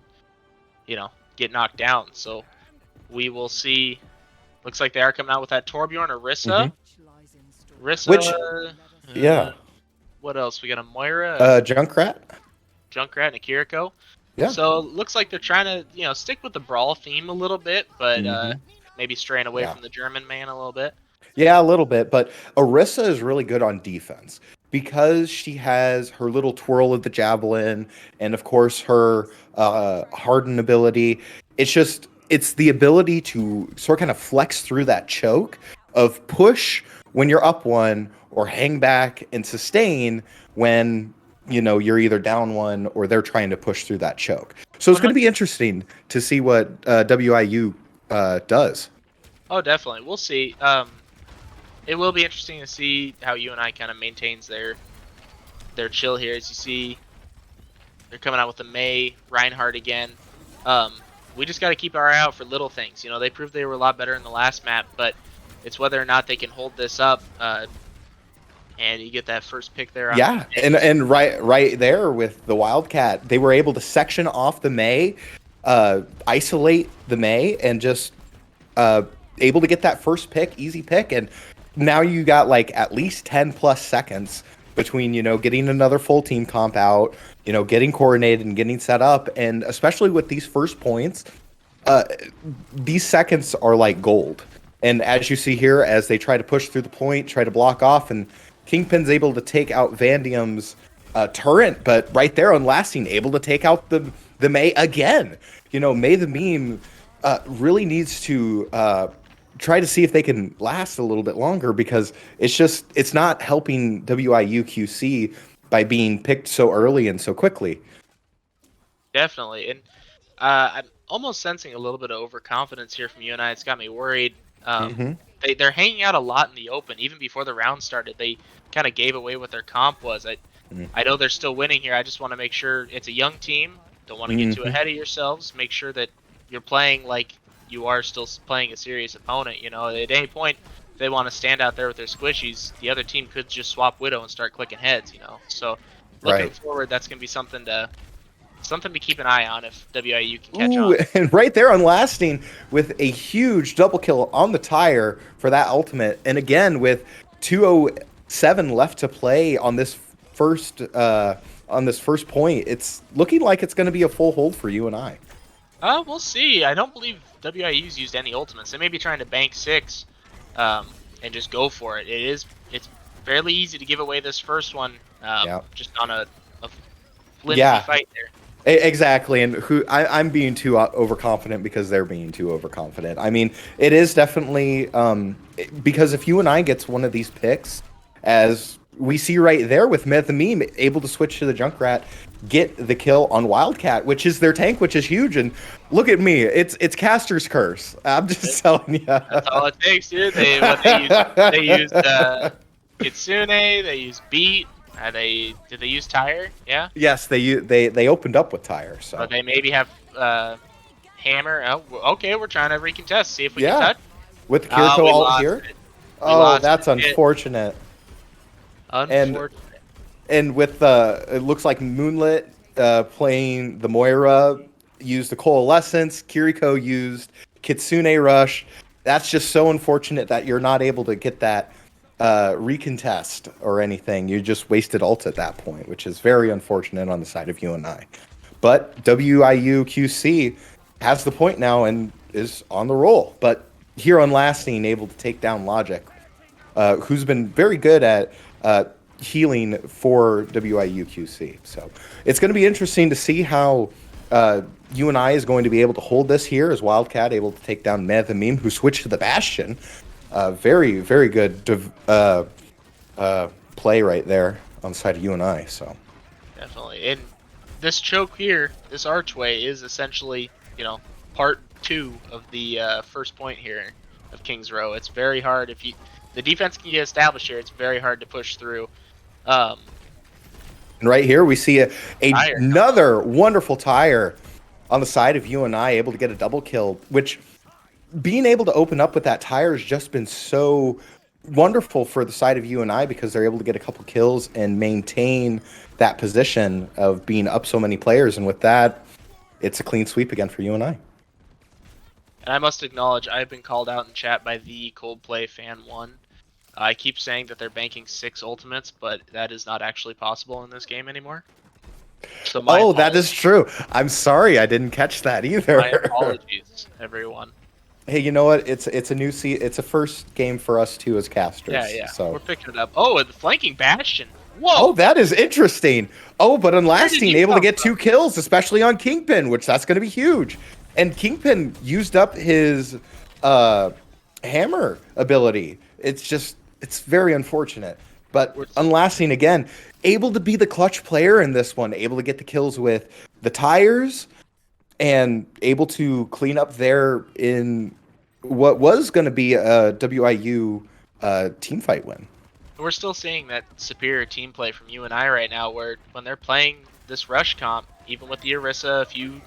get knocked down. So we will see. Looks like they are coming out with that Torbjorn or Rissa. Rissa. Yeah. What else? We got a Moira. Junkrat and a Kiriko. Yeah. So looks like they're trying to, stick with the brawl theme a little bit, but maybe straying away from the German man a little bit. Yeah, a little bit. But Orisa is really good on defense because she has her little twirl of the javelin and, of course, her harden ability. It's the ability to sort of kind of flex through that choke of push when you're up one or hang back and sustain when you're either down one or they're trying to push through that choke. So it's going to be interesting to see what WIU does. Oh, definitely. We'll see. It will be interesting to see how UNI kind of maintains their chill here. As you see, they're coming out with the Mei, Reinhardt again. We just got to keep our eye out for little things. They proved they were a lot better in the last map, but it's whether or not they can hold this up. And you get that first pick there. And right there with the Wildcat, they were able to section off the Mei. isolate the Mei and just able to get that first pick, easy pick, and now you got like at least 10 plus seconds between, you know, getting another full team comp out, you know, getting coordinated and getting set up, and especially with these first points, these seconds are like gold. And as you see here, as they try to push through the point, try to block off, and Kingpin's able to take out Vandium's turret, but right there on Lasting, able to take out the Mei again. You know, Mei the Meme really needs to try to see if they can last a little bit longer, because it's not helping WIU-QC by being picked so early and so quickly. Definitely, and I'm almost sensing a little bit of overconfidence here from UNI. It's got me worried. They're hanging out a lot in the open. Even before the round started, they kind of gave away what their comp was. I know they're still winning here. I just want to make sure it's a young team. Don't want to get too ahead of yourselves. Make sure that you're playing like you are still playing a serious opponent. You know, at any point, if they want to stand out there with their squishies, the other team could just swap Widow and start clicking heads. You know, so looking forward, that's gonna be something to keep an eye on if WIU can catch on. And right there on Lasting with a huge double kill on the tire for that ultimate. And again, with 2:07 left to play on this first point, it's looking like it's going to be a full hold for UNI. We'll see. I don't believe WIU's used any ultimates. They may be trying to bank 6 and just go for it. It's fairly easy to give away this first one just on a flimsy fight there. Exactly, and I'm being too overconfident because they're being too overconfident. I mean, it is definitely because if UNI gets one of these picks, as we see right there with Meth the Meme able to switch to the Junkrat, get the kill on Wildcat, which is their tank, which is huge. And look at me, it's Caster's curse. I'm just telling you. That's all it takes, dude. They used Kitsune, they used Beat. Did they use Tire? Yeah. Yes, they opened up with Tire. So they maybe have Hammer. Oh, okay, we're trying to recontest. See if we can touch. With Kiriko ult here. Oh, that's unfortunate. And with it looks like Moonlit playing the Moira used the Coalescence. Kiriko used Kitsune Rush. That's just so unfortunate that you're not able to get that recontest or anything. You just wasted ult at that point, which is very unfortunate on the side of UNI. But WIU-QC has the point now and is on the roll. But here on Lasting, able to take down Logic, who's been very good at healing for WIU-QC. So it's going to be interesting to see how UNI is going to be able to hold this here, as Wildcat able to take down Meth and Meme, who switched to the Bastion. Very, very good play right there on the side of UNI. So definitely, and this choke here, this archway, is essentially, part 2 of the first point here of King's Row. It's very hard if the defense can get established here. It's very hard to push through. And right here we see another wonderful tire on the side of UNI, able to get a double kill, which being able to open up with that tire has just been so wonderful for the side of UNI, because they're able to get a couple kills and maintain that position of being up so many players. And with that, it's a clean sweep again for UNI. And I must acknowledge, I've been called out in chat by the Coldplay Fan 1. I keep saying that they're banking 6 ultimates, but that is not actually possible in this game anymore. So that is true. I'm sorry, I didn't catch that either. My apologies, everyone. Hey, you know what? It's a new it's a first game for us too as casters. Yeah. So we're picking it up. Oh, and the flanking Bastion. Whoa. Oh, that is interesting. Oh, but on Lasting, able to get 2 kills, especially on Kingpin, which that's going to be huge. And Kingpin used up his hammer ability. It's very unfortunate. But on Lasting, again, able to be the clutch player in this one, able to get the kills with the tires, and able to clean up there in what was going to be a WIU team fight win. We're still seeing that superior team play from UNI right now, where when they're playing this rush comp, even with the Orisa, a few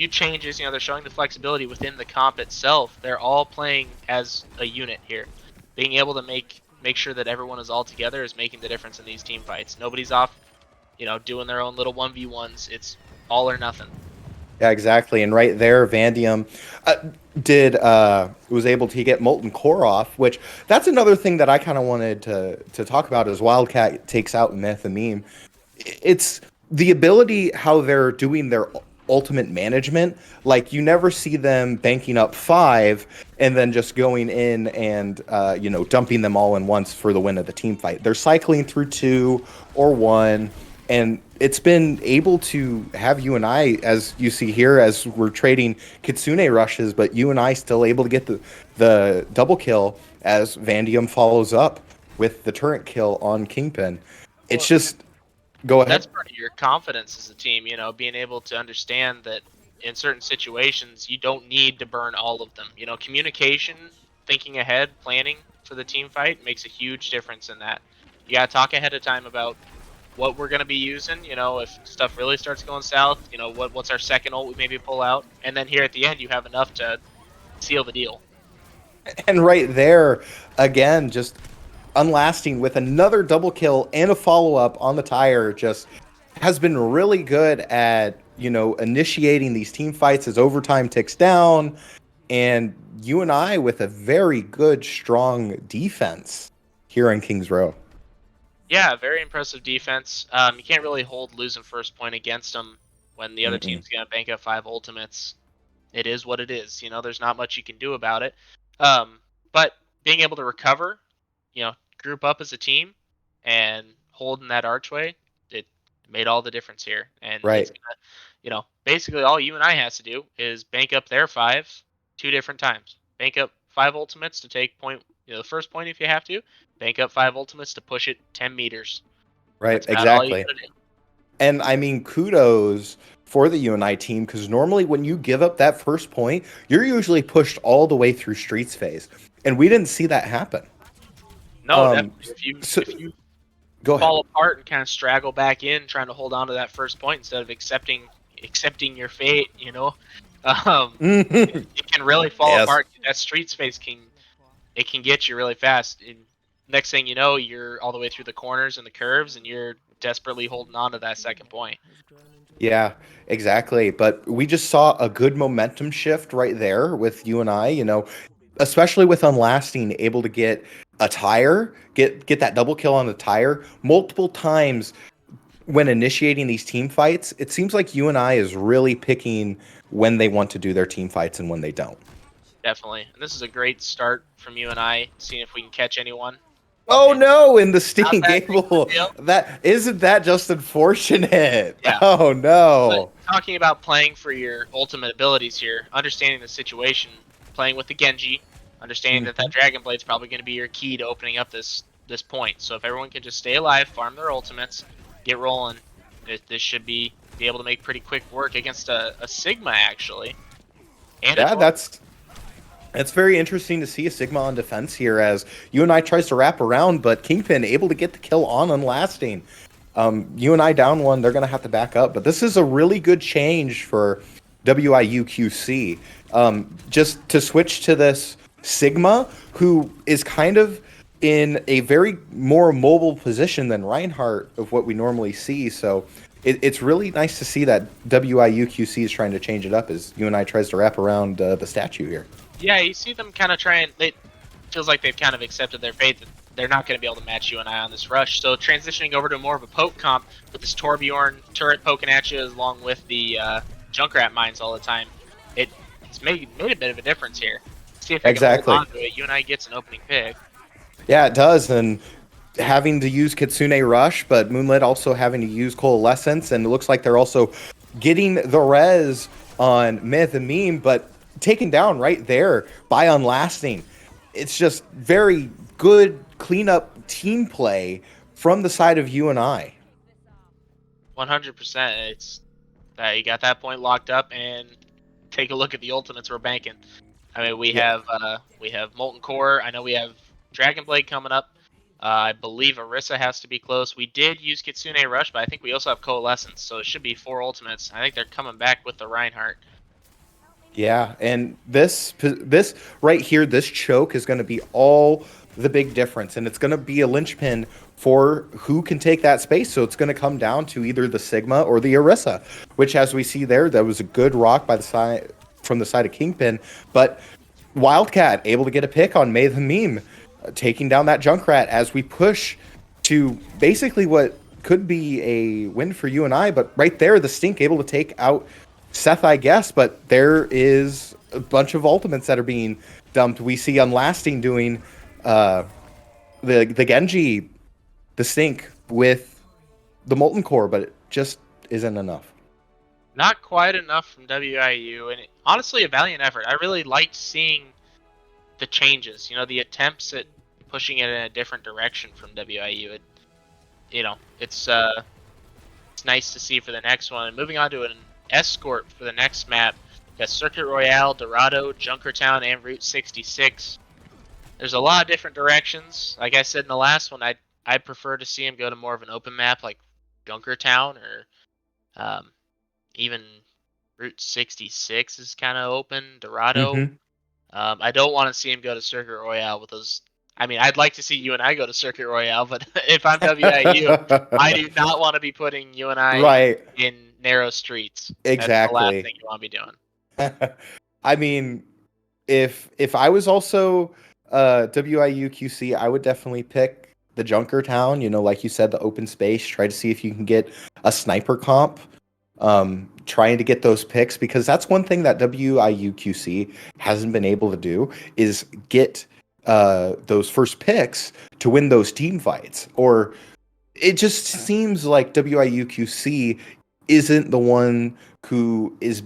changes, they're showing the flexibility within the comp itself. They're all playing as a unit here. Being able to make sure that everyone is all together is making the difference in these team fights. Nobody's off, doing their own little 1v1s. It's all or nothing. Yeah, exactly. And right there, Vandium did was able to get Molten Core off, which that's another thing that I kind of wanted to talk about as Wildcat takes out Myth and Meme. It's the ability how they're doing their ultimate management. Like you never see them banking up 5 and then just going in and dumping them all in once for the win of the team fight. They're cycling through 2 or 1, and it's been able to have UNI, as you see here, as we're trading Kitsune rushes, but UNI still able to get the double kill as Vandium follows up with the turret kill on Kingpin. It's Well, just go ahead. that's part of your confidence as a team, being able to understand that in certain situations you don't need to burn all of them. Communication, thinking ahead, planning for the team fight makes a huge difference in that. You gotta talk ahead of time about what we're gonna be using. If stuff really starts going south, what's our second ult we maybe pull out, and then here at the end you have enough to seal the deal. And right there, again, just unlasting with another double kill and a follow-up on the tire, just has been really good at, initiating these team fights as overtime ticks down. And UNI with a very good, strong defense here in Kings Row. Yeah, very impressive defense. You can't really hold losing first point against them when the other team's gonna bank up 5 ultimates. It is what it is. There's not much you can do about it. But being able to recover, group up as a team and holding that archway, it made all the difference here. And Right. it's gonna, basically all UNI has to do is bank up their 5 2 different times. Bank up 5 ultimates to take point, the first point if you have to. Bank up 5 ultimates to push it 10 meters. Right, That's about all you exactly. gotta do. And I mean, kudos for the UNI team, because normally when you give up that first point, you're usually pushed all the way through Streets phase. And we didn't see that happen. No, definitely. So, If you go ahead. fall apart and kind of straggle back in, trying to hold on to that first point instead of accepting your fate, it can really fall Yes. apart. That street space can get you really fast. And next thing you know, you're all the way through the corners and the curves, and you're desperately holding on to that second point. Yeah, exactly. But we just saw a good momentum shift right there with UNI, especially with Unlasting able to get a tire, get that double kill on the tire multiple times when initiating these team fights. It seems like UNI is really picking when they want to do their team fights and when they don't. Definitely. And this is a great start from UNI, seeing if we can catch anyone. Oh no, in the Sting Not that big of a Gable. deal. That isn't that just unfortunate. Yeah. Oh no. But talking about playing for your ultimate abilities here, understanding the situation, playing with the Genji, understanding that Dragon Blade's probably going to be your key to opening up this point. So if everyone can just stay alive, farm their ultimates, get rolling, this should be able to make pretty quick work against a Sigma actually. And Yeah, that's very interesting to see a Sigma on defense here as UNI tries to wrap around, but Kingpin able to get the kill on Unlasting. UNI down 1, they're going to have to back up, but this is a really good change for WIU-QC. Just to switch to this Sigma, who is kind of in a very more mobile position than Reinhardt of what we normally see, so it's really nice to see that WIU-QC is trying to change it up as UNI tries to wrap around the statue here. Yeah, you see them kind of trying. It feels like they've kind of accepted their fate that they're not going to be able to match UNI on this rush. So transitioning over to more of a poke comp with this Torbjorn turret poking at you along with the Junkrat mines all the time, it's made a bit of a difference here. See if they can hold on to it. UNI gets an opening pick. Yeah, it does, and having to use Kitsune Rush, but Moonlit also having to use Coalescence, and it looks like they're also getting the res on Myth and Meme, but taken down right there by Unlasting. It's just very good cleanup team play from the side of UNI. 100%. It's that you got that point locked up, and take a look at the ultimates we're banking. I mean, we have Molten Core. I know we have Dragon Blade coming up. I believe Orisa has to be close. We did use Kitsune Rush, but I think we also have Coalescence, so it should be 4 ultimates. I think they're coming back with the Reinhardt. Yeah, and this right here, this choke is going to be all the big difference, and it's going to be a linchpin for who can take that space. So it's going to come down to either the Sigma or the Orisa, which, as we see there, that was a good rock by the side from the side of Kingpin, but Wildcat able to get a pick on May the Meme, taking down that Junkrat as we push to basically what could be a win for UNI, but right there, the Stink able to take out Seth, I guess, but there is a bunch of ultimates that are being dumped. We see Unlasting doing the Genji, the Stink with the Molten Core, but it just isn't enough. Not quite enough from WIU, and honestly, a valiant effort. I really liked seeing the changes. You know, the attempts at pushing it in a different direction from WIU. It's nice to see for the next one. And moving on to an escort for the next map, we got Circuit Royale, Dorado, Junkertown, and Route 66. There's a lot of different directions. Like I said in the last one, I'd prefer to see him go to more of an open map like Junkertown, or even Route 66 is kind of open. Dorado. Mm-hmm. I don't want to see him go to Circuit Royale with those. I mean, I'd like to see UNI go to Circuit Royale, but if I'm WIU, I do not want to be putting UNI Right. in narrow streets. Exactly. That's the last thing you want to be doing. I mean, if I was also WIU-QC, I would definitely pick the Junkertown. You know, like you said, the open space. Try to see if you can get a sniper comp. Trying to get those picks, because that's one thing that WIU-QC hasn't been able to do, is get those first picks to win those team fights. Or it just seems like WIU-QC isn't the one who is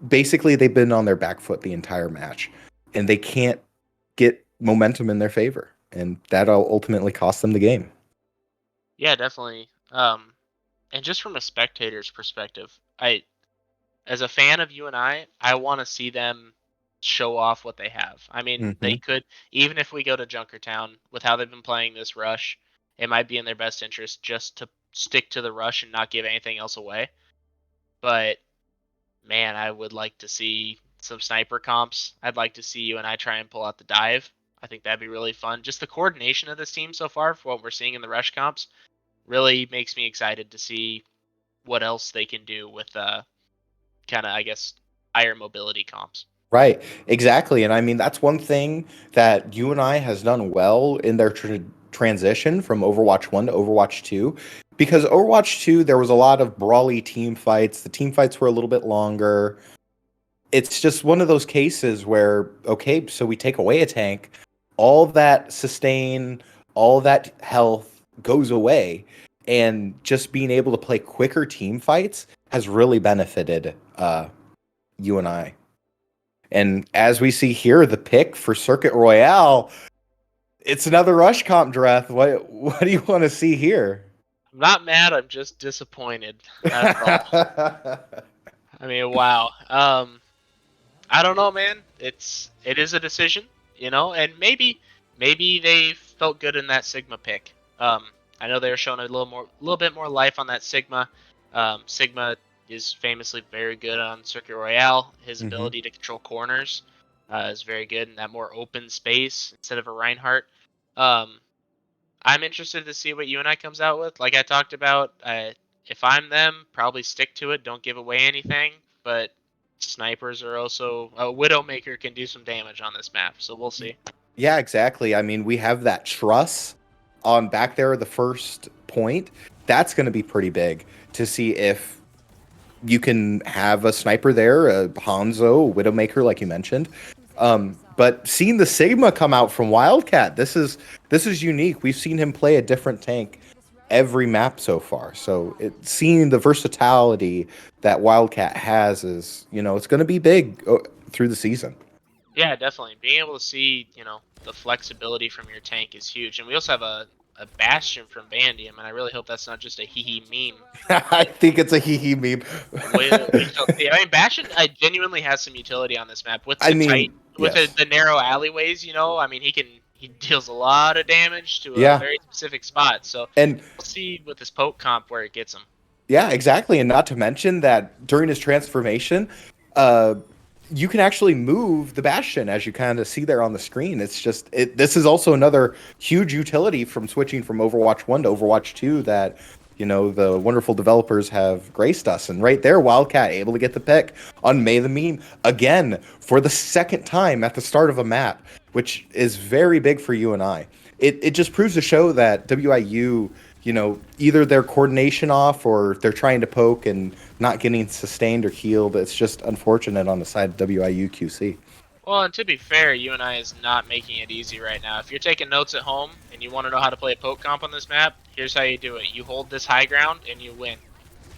basically, they've been on their back foot the entire match, and they can't get momentum in their favor, and that'll ultimately cost them the game. Yeah, definitely. And just from a spectator's perspective, as a fan of UNI, I want to see them show off what they have. I mean, they could, even if we go to Junkertown with how they've been playing this rush, it might be in their best interest just to stick to the rush and not give anything else away. But man, I would like to see some sniper comps. I'd like to see UNI try and pull out the dive. I think that'd be really fun. Just the coordination of this team so far for what we're seeing in the rush comps really makes me excited to see what else they can do with kind of, I guess, higher mobility comps. Right, exactly. And I mean, that's one thing that UNI has done well in their transition from Overwatch 1 to Overwatch 2. Because Overwatch 2, there was a lot of brawly team fights. The team fights were a little bit longer. It's just one of those cases where, okay, so we take away a tank, all that sustain, all that health goes away. And just being able to play quicker team fights has really benefited UNI. And as we see here, the pick for Circuit Royale, it's another rush comp, Dreth. What do you want to see here? I'm not mad. I'm just disappointed. That's all. I mean, wow. I don't know, man. It is a decision, and maybe they felt good in that Sigma pick. I know they were showing a little bit more life on that Sigma. Sigma is famously very good on Circuit Royale. His ability to control corners is very good in that more open space instead of a Reinhardt. I'm interested to see what UNI comes out with. Like I talked about, if I'm them, probably stick to it. Don't give away anything. But snipers are also... Widowmaker can do some damage on this map, so we'll see. Yeah, exactly. I mean, we have that truss on back there, the first point. That's going to be pretty big to see if you can have a sniper there, a Hanzo, a Widowmaker, like you mentioned. But seeing the Sigma come out from Wildcat, this is unique. We've seen him play a different tank every map so far. So seeing the versatility that Wildcat has is, it's going to be big through the season. Yeah, definitely. Being able to see, the flexibility from your tank is huge. And we also have a Bastion from Bandium, and I really hope that's not just a hee meme. I think it's a hee meme. We shall see. I mean, Bastion genuinely has some utility on this map with the narrow alleyways. I mean, he deals a lot of damage to a very specific spot. So we'll see with this poke comp where it gets him. Yeah, exactly. And not to mention that during his transformation, you can actually move the Bastion, as you kind of see there on the screen. It's just this is also another huge utility from switching from Overwatch 1 to Overwatch 2 that, you know, the wonderful developers have graced us. And right there, Wildcat able to get the pick on May the Meme again for the second time at the start of a map, which is very big for UNI. It just proves to show that WIU, you know, either their coordination off or they're trying to poke and not getting sustained or healed. It's just unfortunate on the side of WIU-QC. Well, and to be fair, UNI is not making it easy right now. If you're taking notes at home and you want to know how to play a poke comp on this map, here's how you do it. You hold this high ground and you win.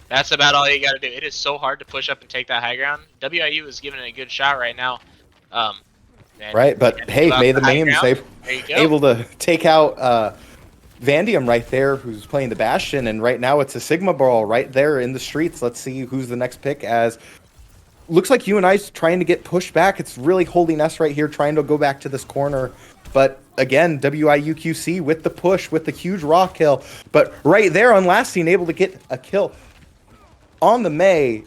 That's about all you got to do. It is so hard to push up and take that high ground. WIU is giving it a good shot right now. Right, but hey, May the Meme's able to take out Vandium right there, who's playing the Bastion, and right now it's a Sigma brawl right there in the streets. Let's see who's the next pick, as looks like UNI's trying to get pushed back. It's really holding us right here, trying to go back to this corner. But again, WIU-QC with the push, with the huge raw kill. But right there on Lasting, able to get a kill on the May.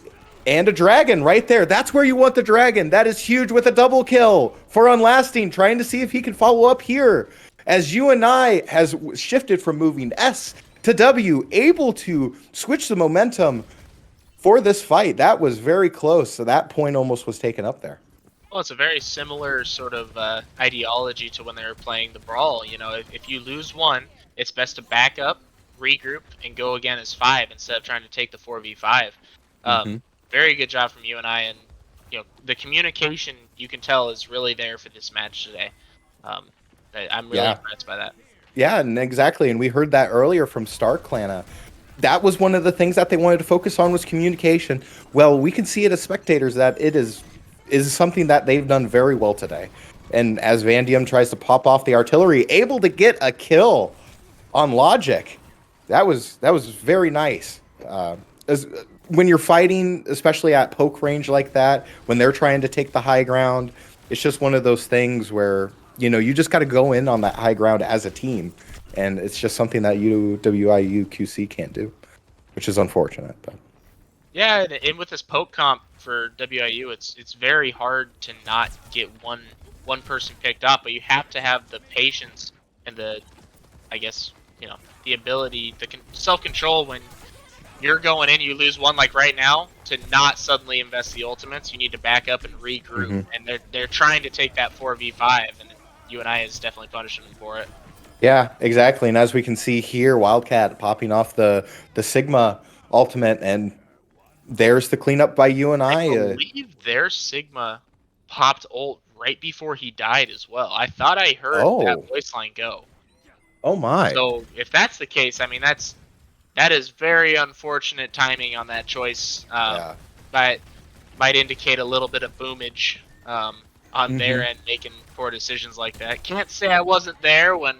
And a dragon right there. That's where you want the dragon. That is huge with a double kill for Unlasting, trying to see if he can follow up here. As UNI has shifted from moving S to W, able to switch the momentum for this fight. That was very close. So that point almost was taken up there. Well, it's a very similar sort of ideology to when they were playing the Brawl. You know, if you lose one, it's best to back up, regroup, and go again as 5 instead of trying to take the 4v5. Very good job from UNI, and you know the communication you can tell is really there for this match today. I'm really impressed by that. Yeah, and exactly, and we heard that earlier from StarClan. That was one of the things that they wanted to focus on was communication. Well, we can see it as spectators that it is something that they've done very well today. And as Vandium tries to pop off the artillery, able to get a kill on Logic, that was very nice. When you're fighting, especially at poke range like that, when they're trying to take the high ground, it's just one of those things where, you know, you just got to go in on that high ground as a team. And it's just something that WIU-QC can't do, which is unfortunate. But yeah, and with this poke comp for WIU, it's very hard to not get one person picked up, but you have to have the patience and the, I guess, you know, the ability, the self-control when you're going in, you lose one like right now, to not suddenly invest the ultimates. You need to back up and regroup, and they're trying to take that 4v5, and UNI is definitely punishing them for it. Yeah, exactly. And as we can see here, Wildcat popping off the Sigma ultimate, and there's the cleanup by UNI. I believe their Sigma popped ult right before he died as well. I thought I heard that voice line go. Oh my. So if that's the case, I mean, that is very unfortunate timing on that choice. But might indicate a little bit of boomage on their end, making poor decisions like that. Can't say I wasn't there when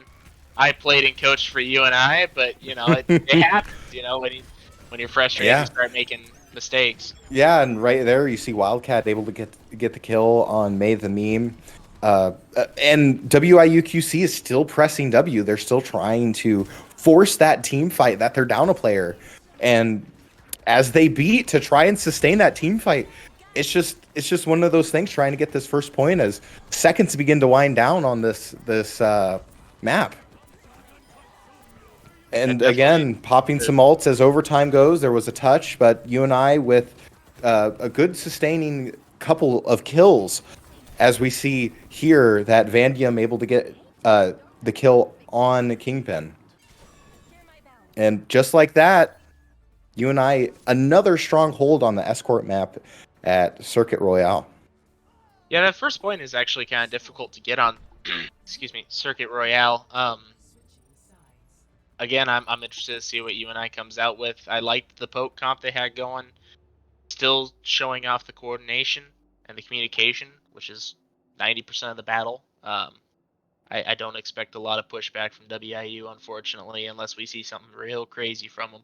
I played and coached for UNI, but you know it happens. You know, when you're frustrated, you start making mistakes. Yeah, and right there you see Wildcat able to get the kill on May the Meme. And WIU-QC is still pressing W. They're still trying to force that team fight, that they're down a player. And as they beat to try and sustain that team fight, it's just one of those things, trying to get this first point as seconds begin to wind down on this map. And again, popping some ults as overtime goes. There was a touch, but UNI with a good sustaining couple of kills, as we see here that Vandium able to get the kill on Kingpin. And just like that, UNI another strong hold on the escort map at Circuit Royale. Yeah, that first point is actually kind of difficult to get on. Excuse me, Circuit Royale. Again, I'm interested to see what UNI comes out with. I liked the poke comp they had going. Still showing off the coordination and the communication, which is 90% of the battle. I don't expect a lot of pushback from WIU, unfortunately, unless we see something real crazy from them.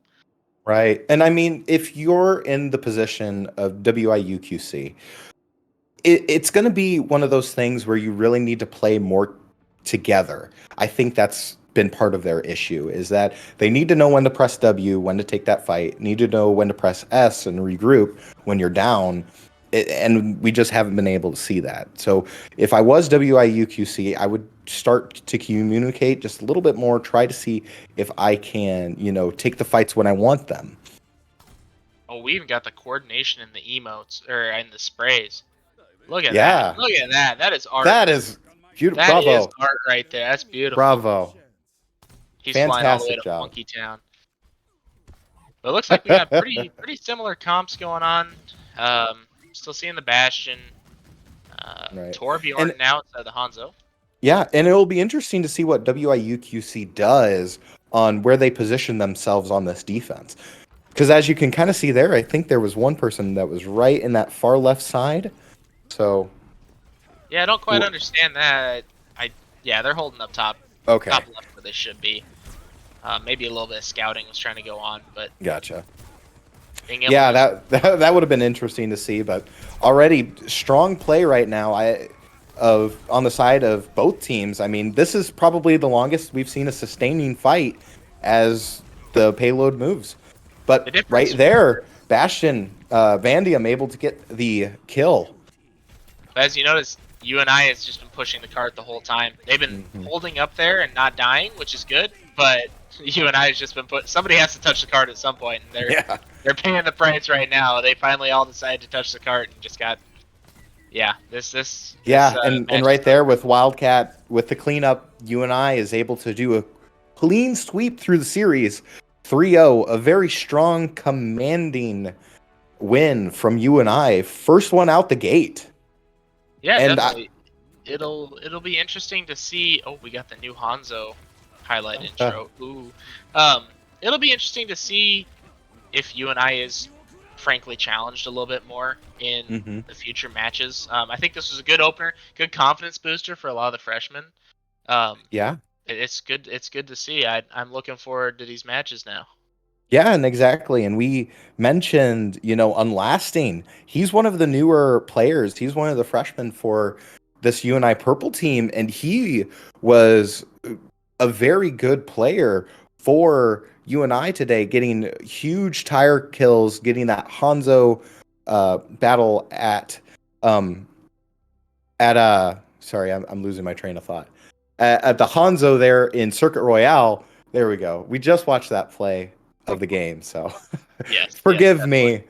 Right. And I mean, if you're in the position of WIU-QC, it's going to be one of those things where you really need to play more together. I think that's been part of their issue, is that they need to know when to press W, when to take that fight, need to know when to press S and regroup when you're down. and we just haven't been able to see that. So if I was WIU-QC, I would start to communicate just a little bit more, try to see if I can, take the fights when I want them. Oh, we even got the coordination in the emotes or in the sprays. Look at Yeah. that. Look at that. That is art. That is beautiful. That is Bravo. art right there. That's beautiful. Bravo. He's flying all the way Fantastic to job. Monkey Town. But it looks like we got pretty similar comps going on. Still seeing the Bastion. Right. Torbjorn now instead of the Hanzo. Yeah, and it'll be interesting to see what WIU-QC does on where they position themselves on this defense. Because as you can kind of see there, I think there was one person that was right in that far left side. So yeah, I don't quite understand that. Yeah, they're holding up top. Okay. Top left where they should be. Maybe a little bit of scouting was trying to go on, but Gotcha. yeah, that would have been interesting to see, but already strong play right now. On the side of both teams. I mean, this is probably the longest we've seen a sustaining fight as the payload moves. But right there, Bastion, Vandium able to get the kill. As you notice, UNI has just been pushing the cart the whole time. They've been holding up there and not dying, which is good. But UNI has just been somebody has to touch the cart at some point, and they're paying the price right now. They finally all decided to touch the cart and just got. And right there with Wildcat with the cleanup, UNI is able to do a clean sweep through the series, 3-0, a very strong, commanding win from UNI, first one out the gate. Yeah, and definitely. It'll be interesting to see. Oh, we got the new Hanzo highlight intro. Ooh, it'll be interesting to see if UNI is frankly challenged a little bit more in the future matches. I think this was a good opener, good confidence booster for a lot of the freshmen. It's good. It's good to see. I'm looking forward to these matches now. Yeah, and exactly. And we mentioned, Unlasting. He's one of the newer players. He's one of the freshmen for this UNI Purple team, and he was a very good player for UNI today, getting huge tire kills, getting that Hanzo battle sorry, I'm losing my train of thought. At the Hanzo there in Circuit Royale. There we go. We just watched that play of the game, so yes, forgive me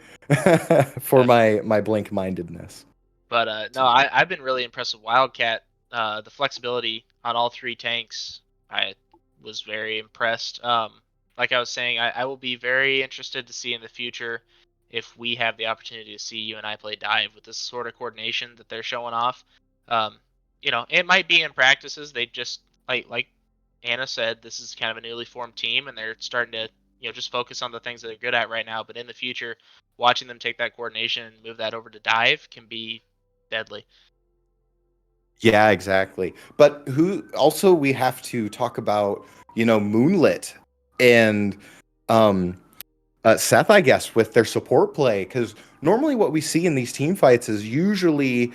for my blink-mindedness. But no, I've been really impressed with Wildcat. The flexibility on all three tanks, I was very impressed. Like I was saying, I will be very interested to see in the future if we have the opportunity to see UNI play dive with this sort of coordination that they're showing off. It might be in practices. They just like Anna said, this is kind of a newly formed team, and they're starting to just focus on the things that they're good at right now. But in the future, watching them take that coordination and move that over to dive can be deadly. Yeah, exactly. But we have to talk about, Moonlit and Seth, I guess, with their support play, because normally what we see in these team fights is usually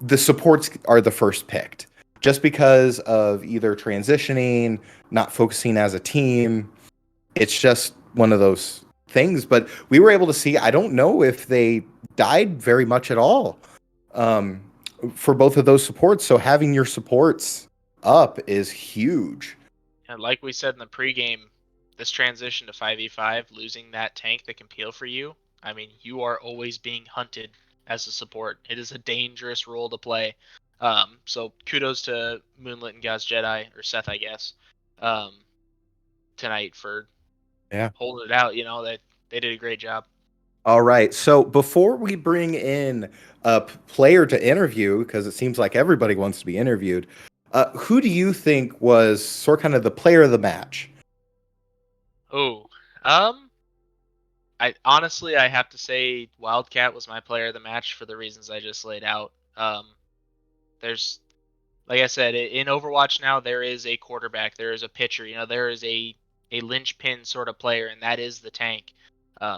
the supports are the first picked, just because of either transitioning, not focusing as a team. It's just one of those things. But we were able to see, I don't know if they died very much at all for both of those supports. So having your supports up is huge. And like we said in the pregame, this transition to 5v5, losing that tank that can peel for you, I mean, you are always being hunted as a support. It is a dangerous role to play. So kudos to Moonlit and God's Jedi, or Seth, I guess, tonight for holding it out. They did a great job. All right. So before we bring in a player to interview, because it seems like everybody wants to be interviewed, who do you think was sort of kind of the player of the match? Oh, I have to say Wildcat was my player of the match for the reasons I just laid out. There's, like I said, in Overwatch now, there is a quarterback, there is a pitcher, there is a linchpin sort of player, and that is the tank.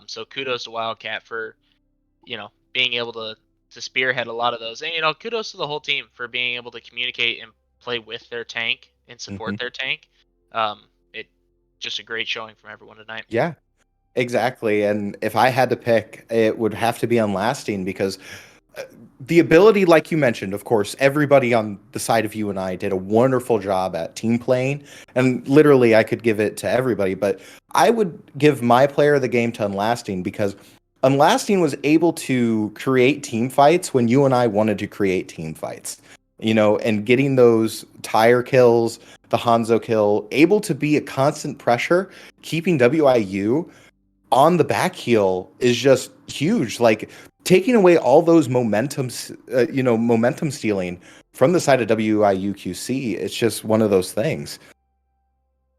So kudos to Wildcat for, being able to spearhead a lot of those. And, kudos to the whole team for being able to communicate and play with their tank and support their tank. It just a great showing from everyone tonight. Yeah. Exactly. And if I had to pick, it would have to be Unlasting because the ability, like you mentioned, of course, everybody on the side of UNI did a wonderful job at team playing. And literally, I could give it to everybody, but I would give my player of the game to Unlasting because Unlasting was able to create team fights when UNI wanted to create team fights, and getting those tire kills, the Hanzo kill, able to be a constant pressure, keeping WIU on the back heel is just huge. Like taking away all those momentum stealing from the side of WIU-QC, it's just one of those things.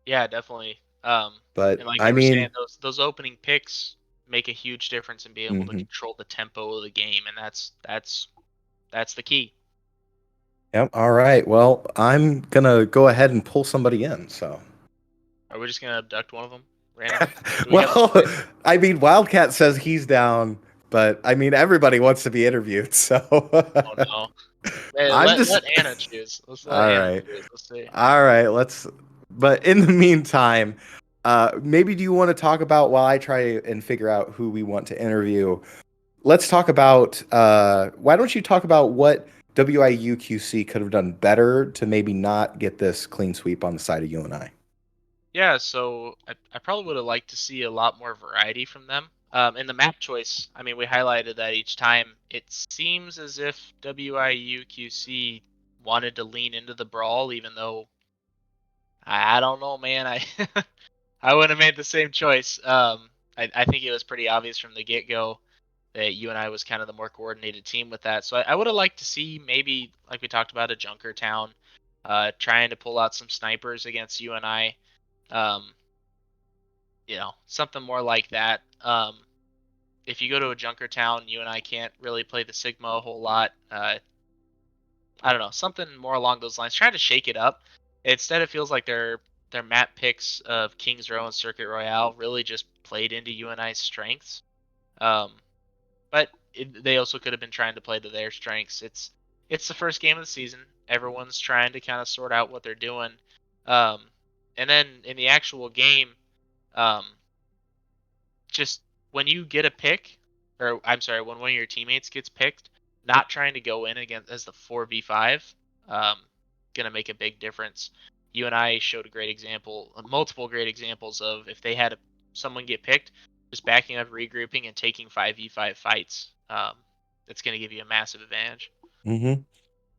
Yeah, definitely. But And like I you were saying, mean, those opening picks make a huge difference in being able to mhm. control the tempo of the game, and that's the key. Yep. All right. Well, I'm gonna go ahead and pull somebody in. So, Are we just gonna abduct one of them randomly? Do we have a well, choice? I mean, Wildcat says he's down, but I mean, everybody wants to be interviewed. So, Oh no. Hey, I'm let just let Anna choose. Let's let all Anna right. choose. Let's see. All right, but in the meantime, maybe do you want to talk about while I try and figure out who we want to interview? Let's talk about why don't you talk about what WIU-QC could have done better to maybe not get this clean sweep on the side of UNI? Yeah, so I probably would have liked to see a lot more variety from them. In the map choice, I mean, we highlighted that each time. It seems as if WIU-QC wanted to lean into the brawl, even though I don't know, man. I would have made the same choice. I think it was pretty obvious from the get-go that UNI was kind of the more coordinated team with that. So I would have liked to see maybe, like we talked about, a Junker Town, trying to pull out some snipers against UNI. Um, something more like that. If you go to a Junker Town, UNI can't really play the Sigma a whole lot. I don't know, something more along those lines. Trying to shake it up. Instead, it feels like their map picks of Kings Row and Circuit Royale really just played into UNI's strengths. Um, but they also could have been trying to play to their strengths. It's the first game of the season. Everyone's trying to kind of sort out what they're doing. Um, and then in the actual game, um, just when you get a pick, or I'm sorry, when one of your teammates gets picked, not trying to go in against as the 4v5, um, gonna make a big difference. You and I showed a great example, multiple great examples of if they had someone get picked, just backing up, regrouping, and taking 5v5 fights. It's gonna give you a massive advantage. Mm-hmm.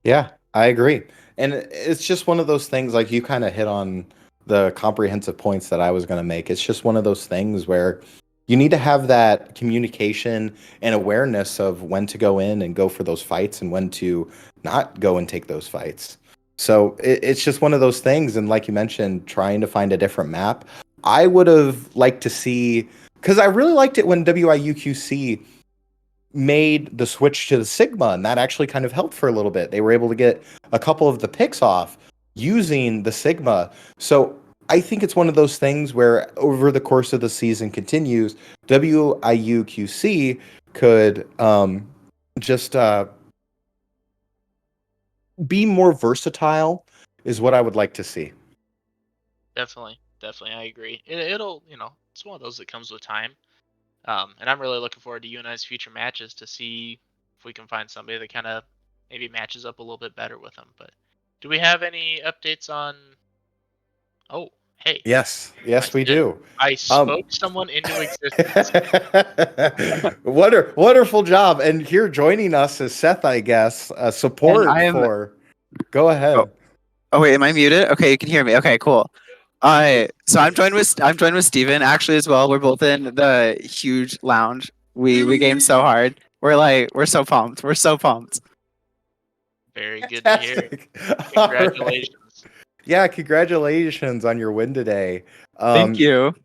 Yeah, I agree. And it's just one of those things, like you kind of hit on the comprehensive points that I was going to make. It's just one of those things where you need to have that communication and awareness of when to go in and go for those fights and when to not go and take those fights. So it's just one of those things. And like you mentioned, trying to find a different map. I would have liked to see, because I really liked it when WIU-QC made the switch to the Sigma, and that actually kind of helped for a little bit. They were able to get a couple of the picks off using the Sigma. So I think it's one of those things where over the course of the season continues, WIU-QC could just be more versatile is what I would like to see. Definitely, definitely, I agree. It'll, it's one of those that comes with time. And I'm really looking forward to UNI's future matches to see if we can find somebody that kind of maybe matches up a little bit better with them. But do we have any updates on? Oh, hey, Yes, I yes, we said do. I Um, spoke someone into existence. Wonderful job. And here joining us is Seth, I guess, And support I am. for. Go Oh, ahead. oh wait, am I muted? Okay, you can hear me. Okay, cool. So I'm joined with Steven actually as well. We're both in the huge lounge. We gamed so hard. We're so pumped. We're so pumped. Very good to hear. Fantastic. All right. Congratulations. Yeah, congratulations on your win today. Thank you.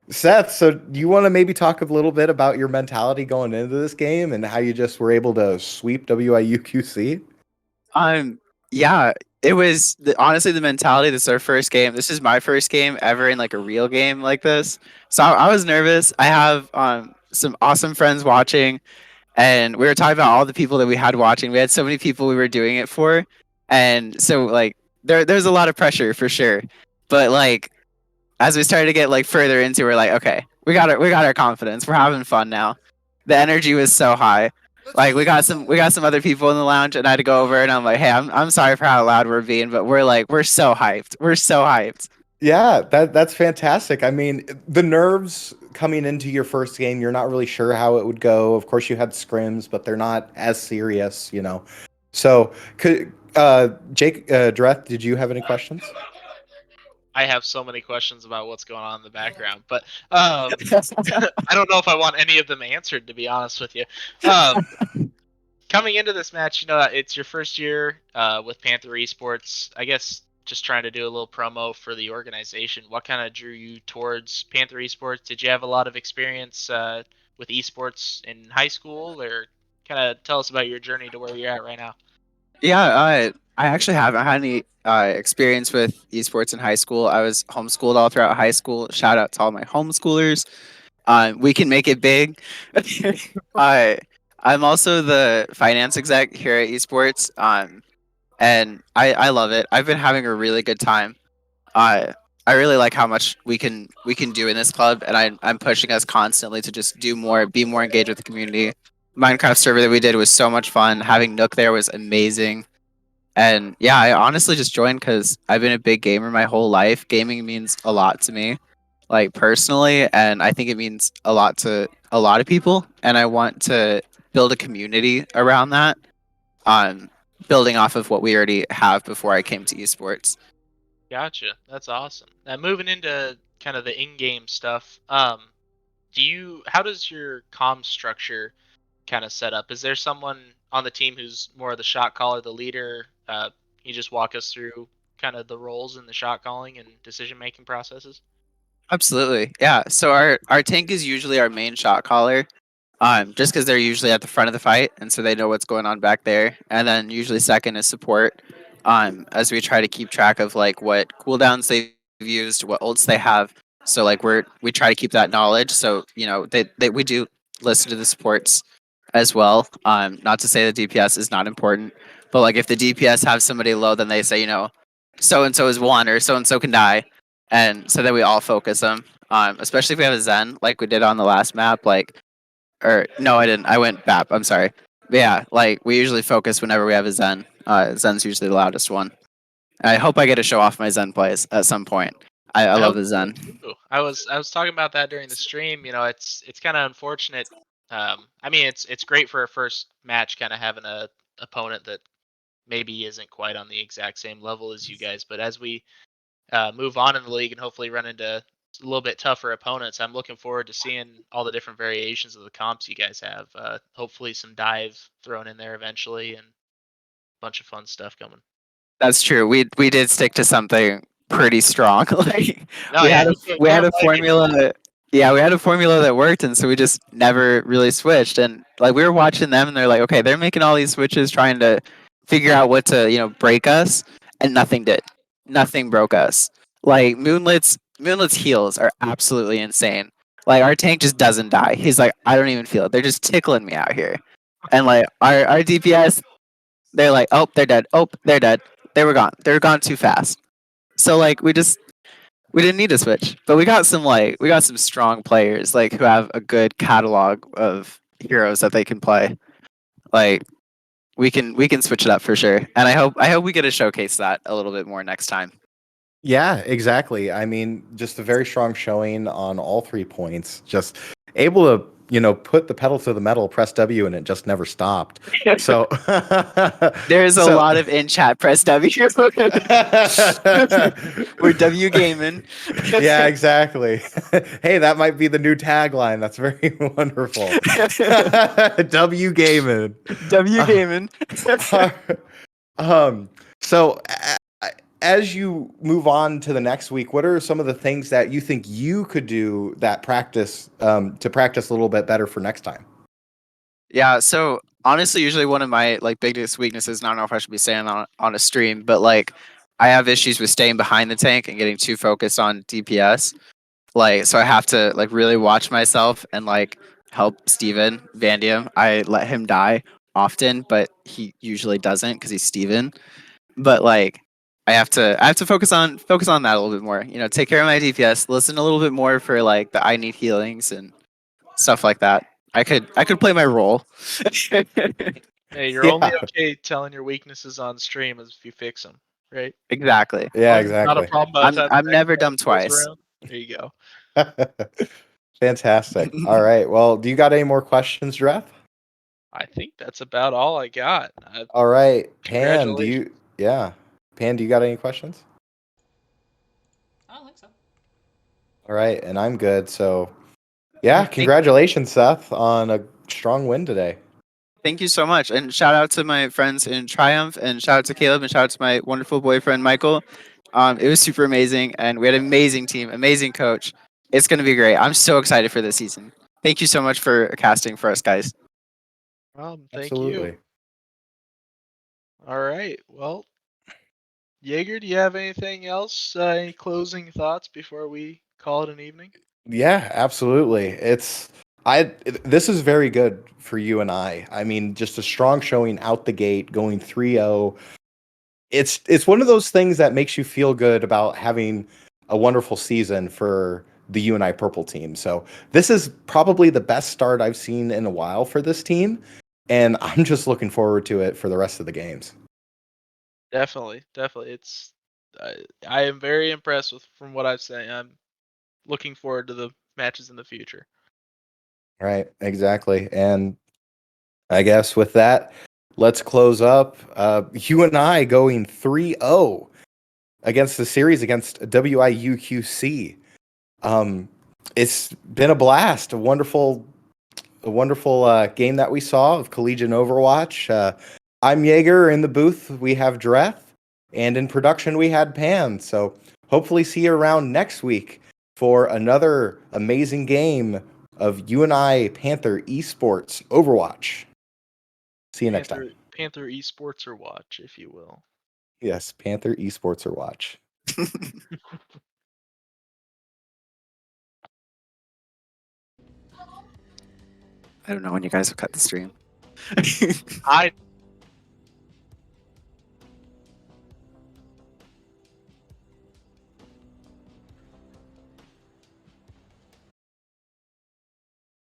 Seth, so do you want to maybe talk a little bit about your mentality going into this game and how you just were able to sweep WIU-QC? Yeah, it was honestly the mentality. This is our first game. This is my first game ever in like a real game like this. So I was nervous. I have some awesome friends watching, and we were talking about all the people that we had watching. We had so many people we were doing it for, and so like there's a lot of pressure for sure. But like as we started to get like further into, we're like, okay, we got our confidence. We're having fun now. The energy was so high. Like we got some other people in the lounge, and I had to go over and I'm like, hey, I'm sorry for how loud we're being, but we're so hyped. We're so hyped. Yeah, that's fantastic. I mean, the nerves coming into your first game, you're not really sure how it would go. Of course, you had scrims, but they're not as serious, you know. So, Jake, Dreth, did you have any questions? I have so many questions about what's going on in the background, but I don't know if I want any of them answered, to be honest with you. Coming into this match, it's your first year with Panther Esports. I guess just trying to do a little promo for the organization. What kind of drew you towards Panther Esports? Did you have a lot of experience with esports in high school, or kind of tell us about your journey to where you're at right now? Yeah, I actually haven't had any experience with esports in high school. I was homeschooled all throughout high school. Shout out to all my homeschoolers. We can make it big. I I'm also the finance exec here at esports. And I love it. I've been having a really good time. I I really like how much we can do in this club, and I'm pushing us constantly to just do more, be more engaged with the community. Minecraft server that we did was so much fun. Having Nook there was amazing. And yeah, I honestly just joined because I've been a big gamer my whole life. Gaming means a lot to me, like personally, and I think it means a lot to a lot of people. And I want to build a community around that, um, building off of what we already have before I came to esports. Gotcha. That's awesome. Now moving into kind of the in-game stuff. How does your comm structure kind of set up? Is there someone on the team who's more of the shot caller, the leader? Can you just walk us through kind of the roles in the shot calling and decision making processes? Absolutely, yeah. So our tank is usually our main shot caller, just because they're usually at the front of the fight, and so they know what's going on back there. And then usually second is support, as we try to keep track of like what cooldowns they've used, what ults they have. So like we try to keep that knowledge. So they we do listen to the supports as well. Not to say the DPS is not important, but like if the DPS have somebody low, then they say so and so is one or so and so can die, and so then we all focus them. Especially if we have a Zen like we did on the last map, like or no, I didn't. I went BAP. I'm sorry. But yeah, like we usually focus whenever we have a Zen. Zen's usually the loudest one. I hope I get to show off my Zen plays at some point. I I love hope the Zen. so. I was talking about that during the stream. It's kind of unfortunate. I mean, it's great for a first match, kind of having a opponent that maybe isn't quite on the exact same level as you guys. But as we move on in the league and hopefully run into a little bit tougher opponents, I'm looking forward to seeing all the different variations of the comps you guys have. Hopefully, some dive thrown in there eventually, and a bunch of fun stuff coming. That's true. We did stick to something pretty strong. Like No, we yeah, had a you we had can't a blame me. formula that yeah, we had a formula that worked, and so we just never really switched. And like we were watching them, and they're like, okay, they're making all these switches, trying to figure out what to break us, and nothing did. Nothing broke us. Like Moonlit's heals are absolutely insane. Like our tank just doesn't die. He's like, I don't even feel it. They're just tickling me out here. And like our DPS, they're like, oh, they're dead. Oh, they're dead. They were gone. They were gone too fast. So like we didn't need to switch, but we got some strong players like who have a good catalog of heroes that they can play. Like we can switch it up for sure, and I hope we get to showcase that a little bit more next time. Yeah, exactly. I mean, just a very strong showing on all 3 points. Just able to, put the pedal to the metal, press W, and it just never stopped. So, There's a so lot of in chat press W. We're W gaming. yeah, exactly. Hey, that might be the new tagline. That's very wonderful. W gaming. W gaming. So as you move on to the next week, what are some of the things that you think you could do that to practice a little bit better for next time? Yeah, so honestly, usually one of my like biggest weaknesses, and I don't know if I should be saying on a stream, but like I have issues with staying behind the tank and getting too focused on DPS. Like, so I have to like really watch myself and like help Steven Vandium. I let him die often, but he usually doesn't because he's Steven. But like I have to focus on that a little bit more. Take care of my DPS, listen a little bit more for like the I need healings and stuff like that. I could play my role. Hey, you're only Yeah. okay telling your weaknesses on stream as if you fix them, right? Exactly. Yeah, As long as it's not a exactly. problem by the time the I'm next never patch dumb rolls twice. around. There you go. Fantastic. All right. Well, do you got any more questions, Dreth? I think that's about all I got. All right. Pan, Congratulations. Pan, do you got any questions? I don't think so. All right, and I'm good. So, yeah, Thank- congratulations, Seth, on a strong win today. Thank you so much. And shout out to my friends in Triumph, and shout out to Caleb, and shout out to my wonderful boyfriend, Michael. It was super amazing, and we had an amazing team, amazing coach. It's going to be great. I'm so excited for this season. Thank you so much for casting for us, guys. Thank you. All right. Well, Jaeger, do you have anything else? Any closing thoughts before we call it an evening? Yeah, absolutely. This is very good for UNI. I mean, just a strong showing out the gate, going 3-0. It's one of those things that makes you feel good about having a wonderful season for the UNI purple team. So this is probably the best start I've seen in a while for this team, and I'm just looking forward to it for the rest of the games. Definitely. It's I am very impressed from what I've seen. I'm looking forward to the matches in the future. Right, exactly. And I guess with that, let's close up. UNI going 3-0 against the series against WIU-QC. It's been a blast, a wonderful game that we saw of Collegiate Overwatch. I'm Jaeger. In the booth, we have Dreth, and in production, we had Pan. So hopefully see you around next week for another amazing game of UNI Panther Esports Overwatch. See you next time. Panther Esports or watch, if you will. Yes, Panther Esports or watch. I don't know when you guys will cut the stream. I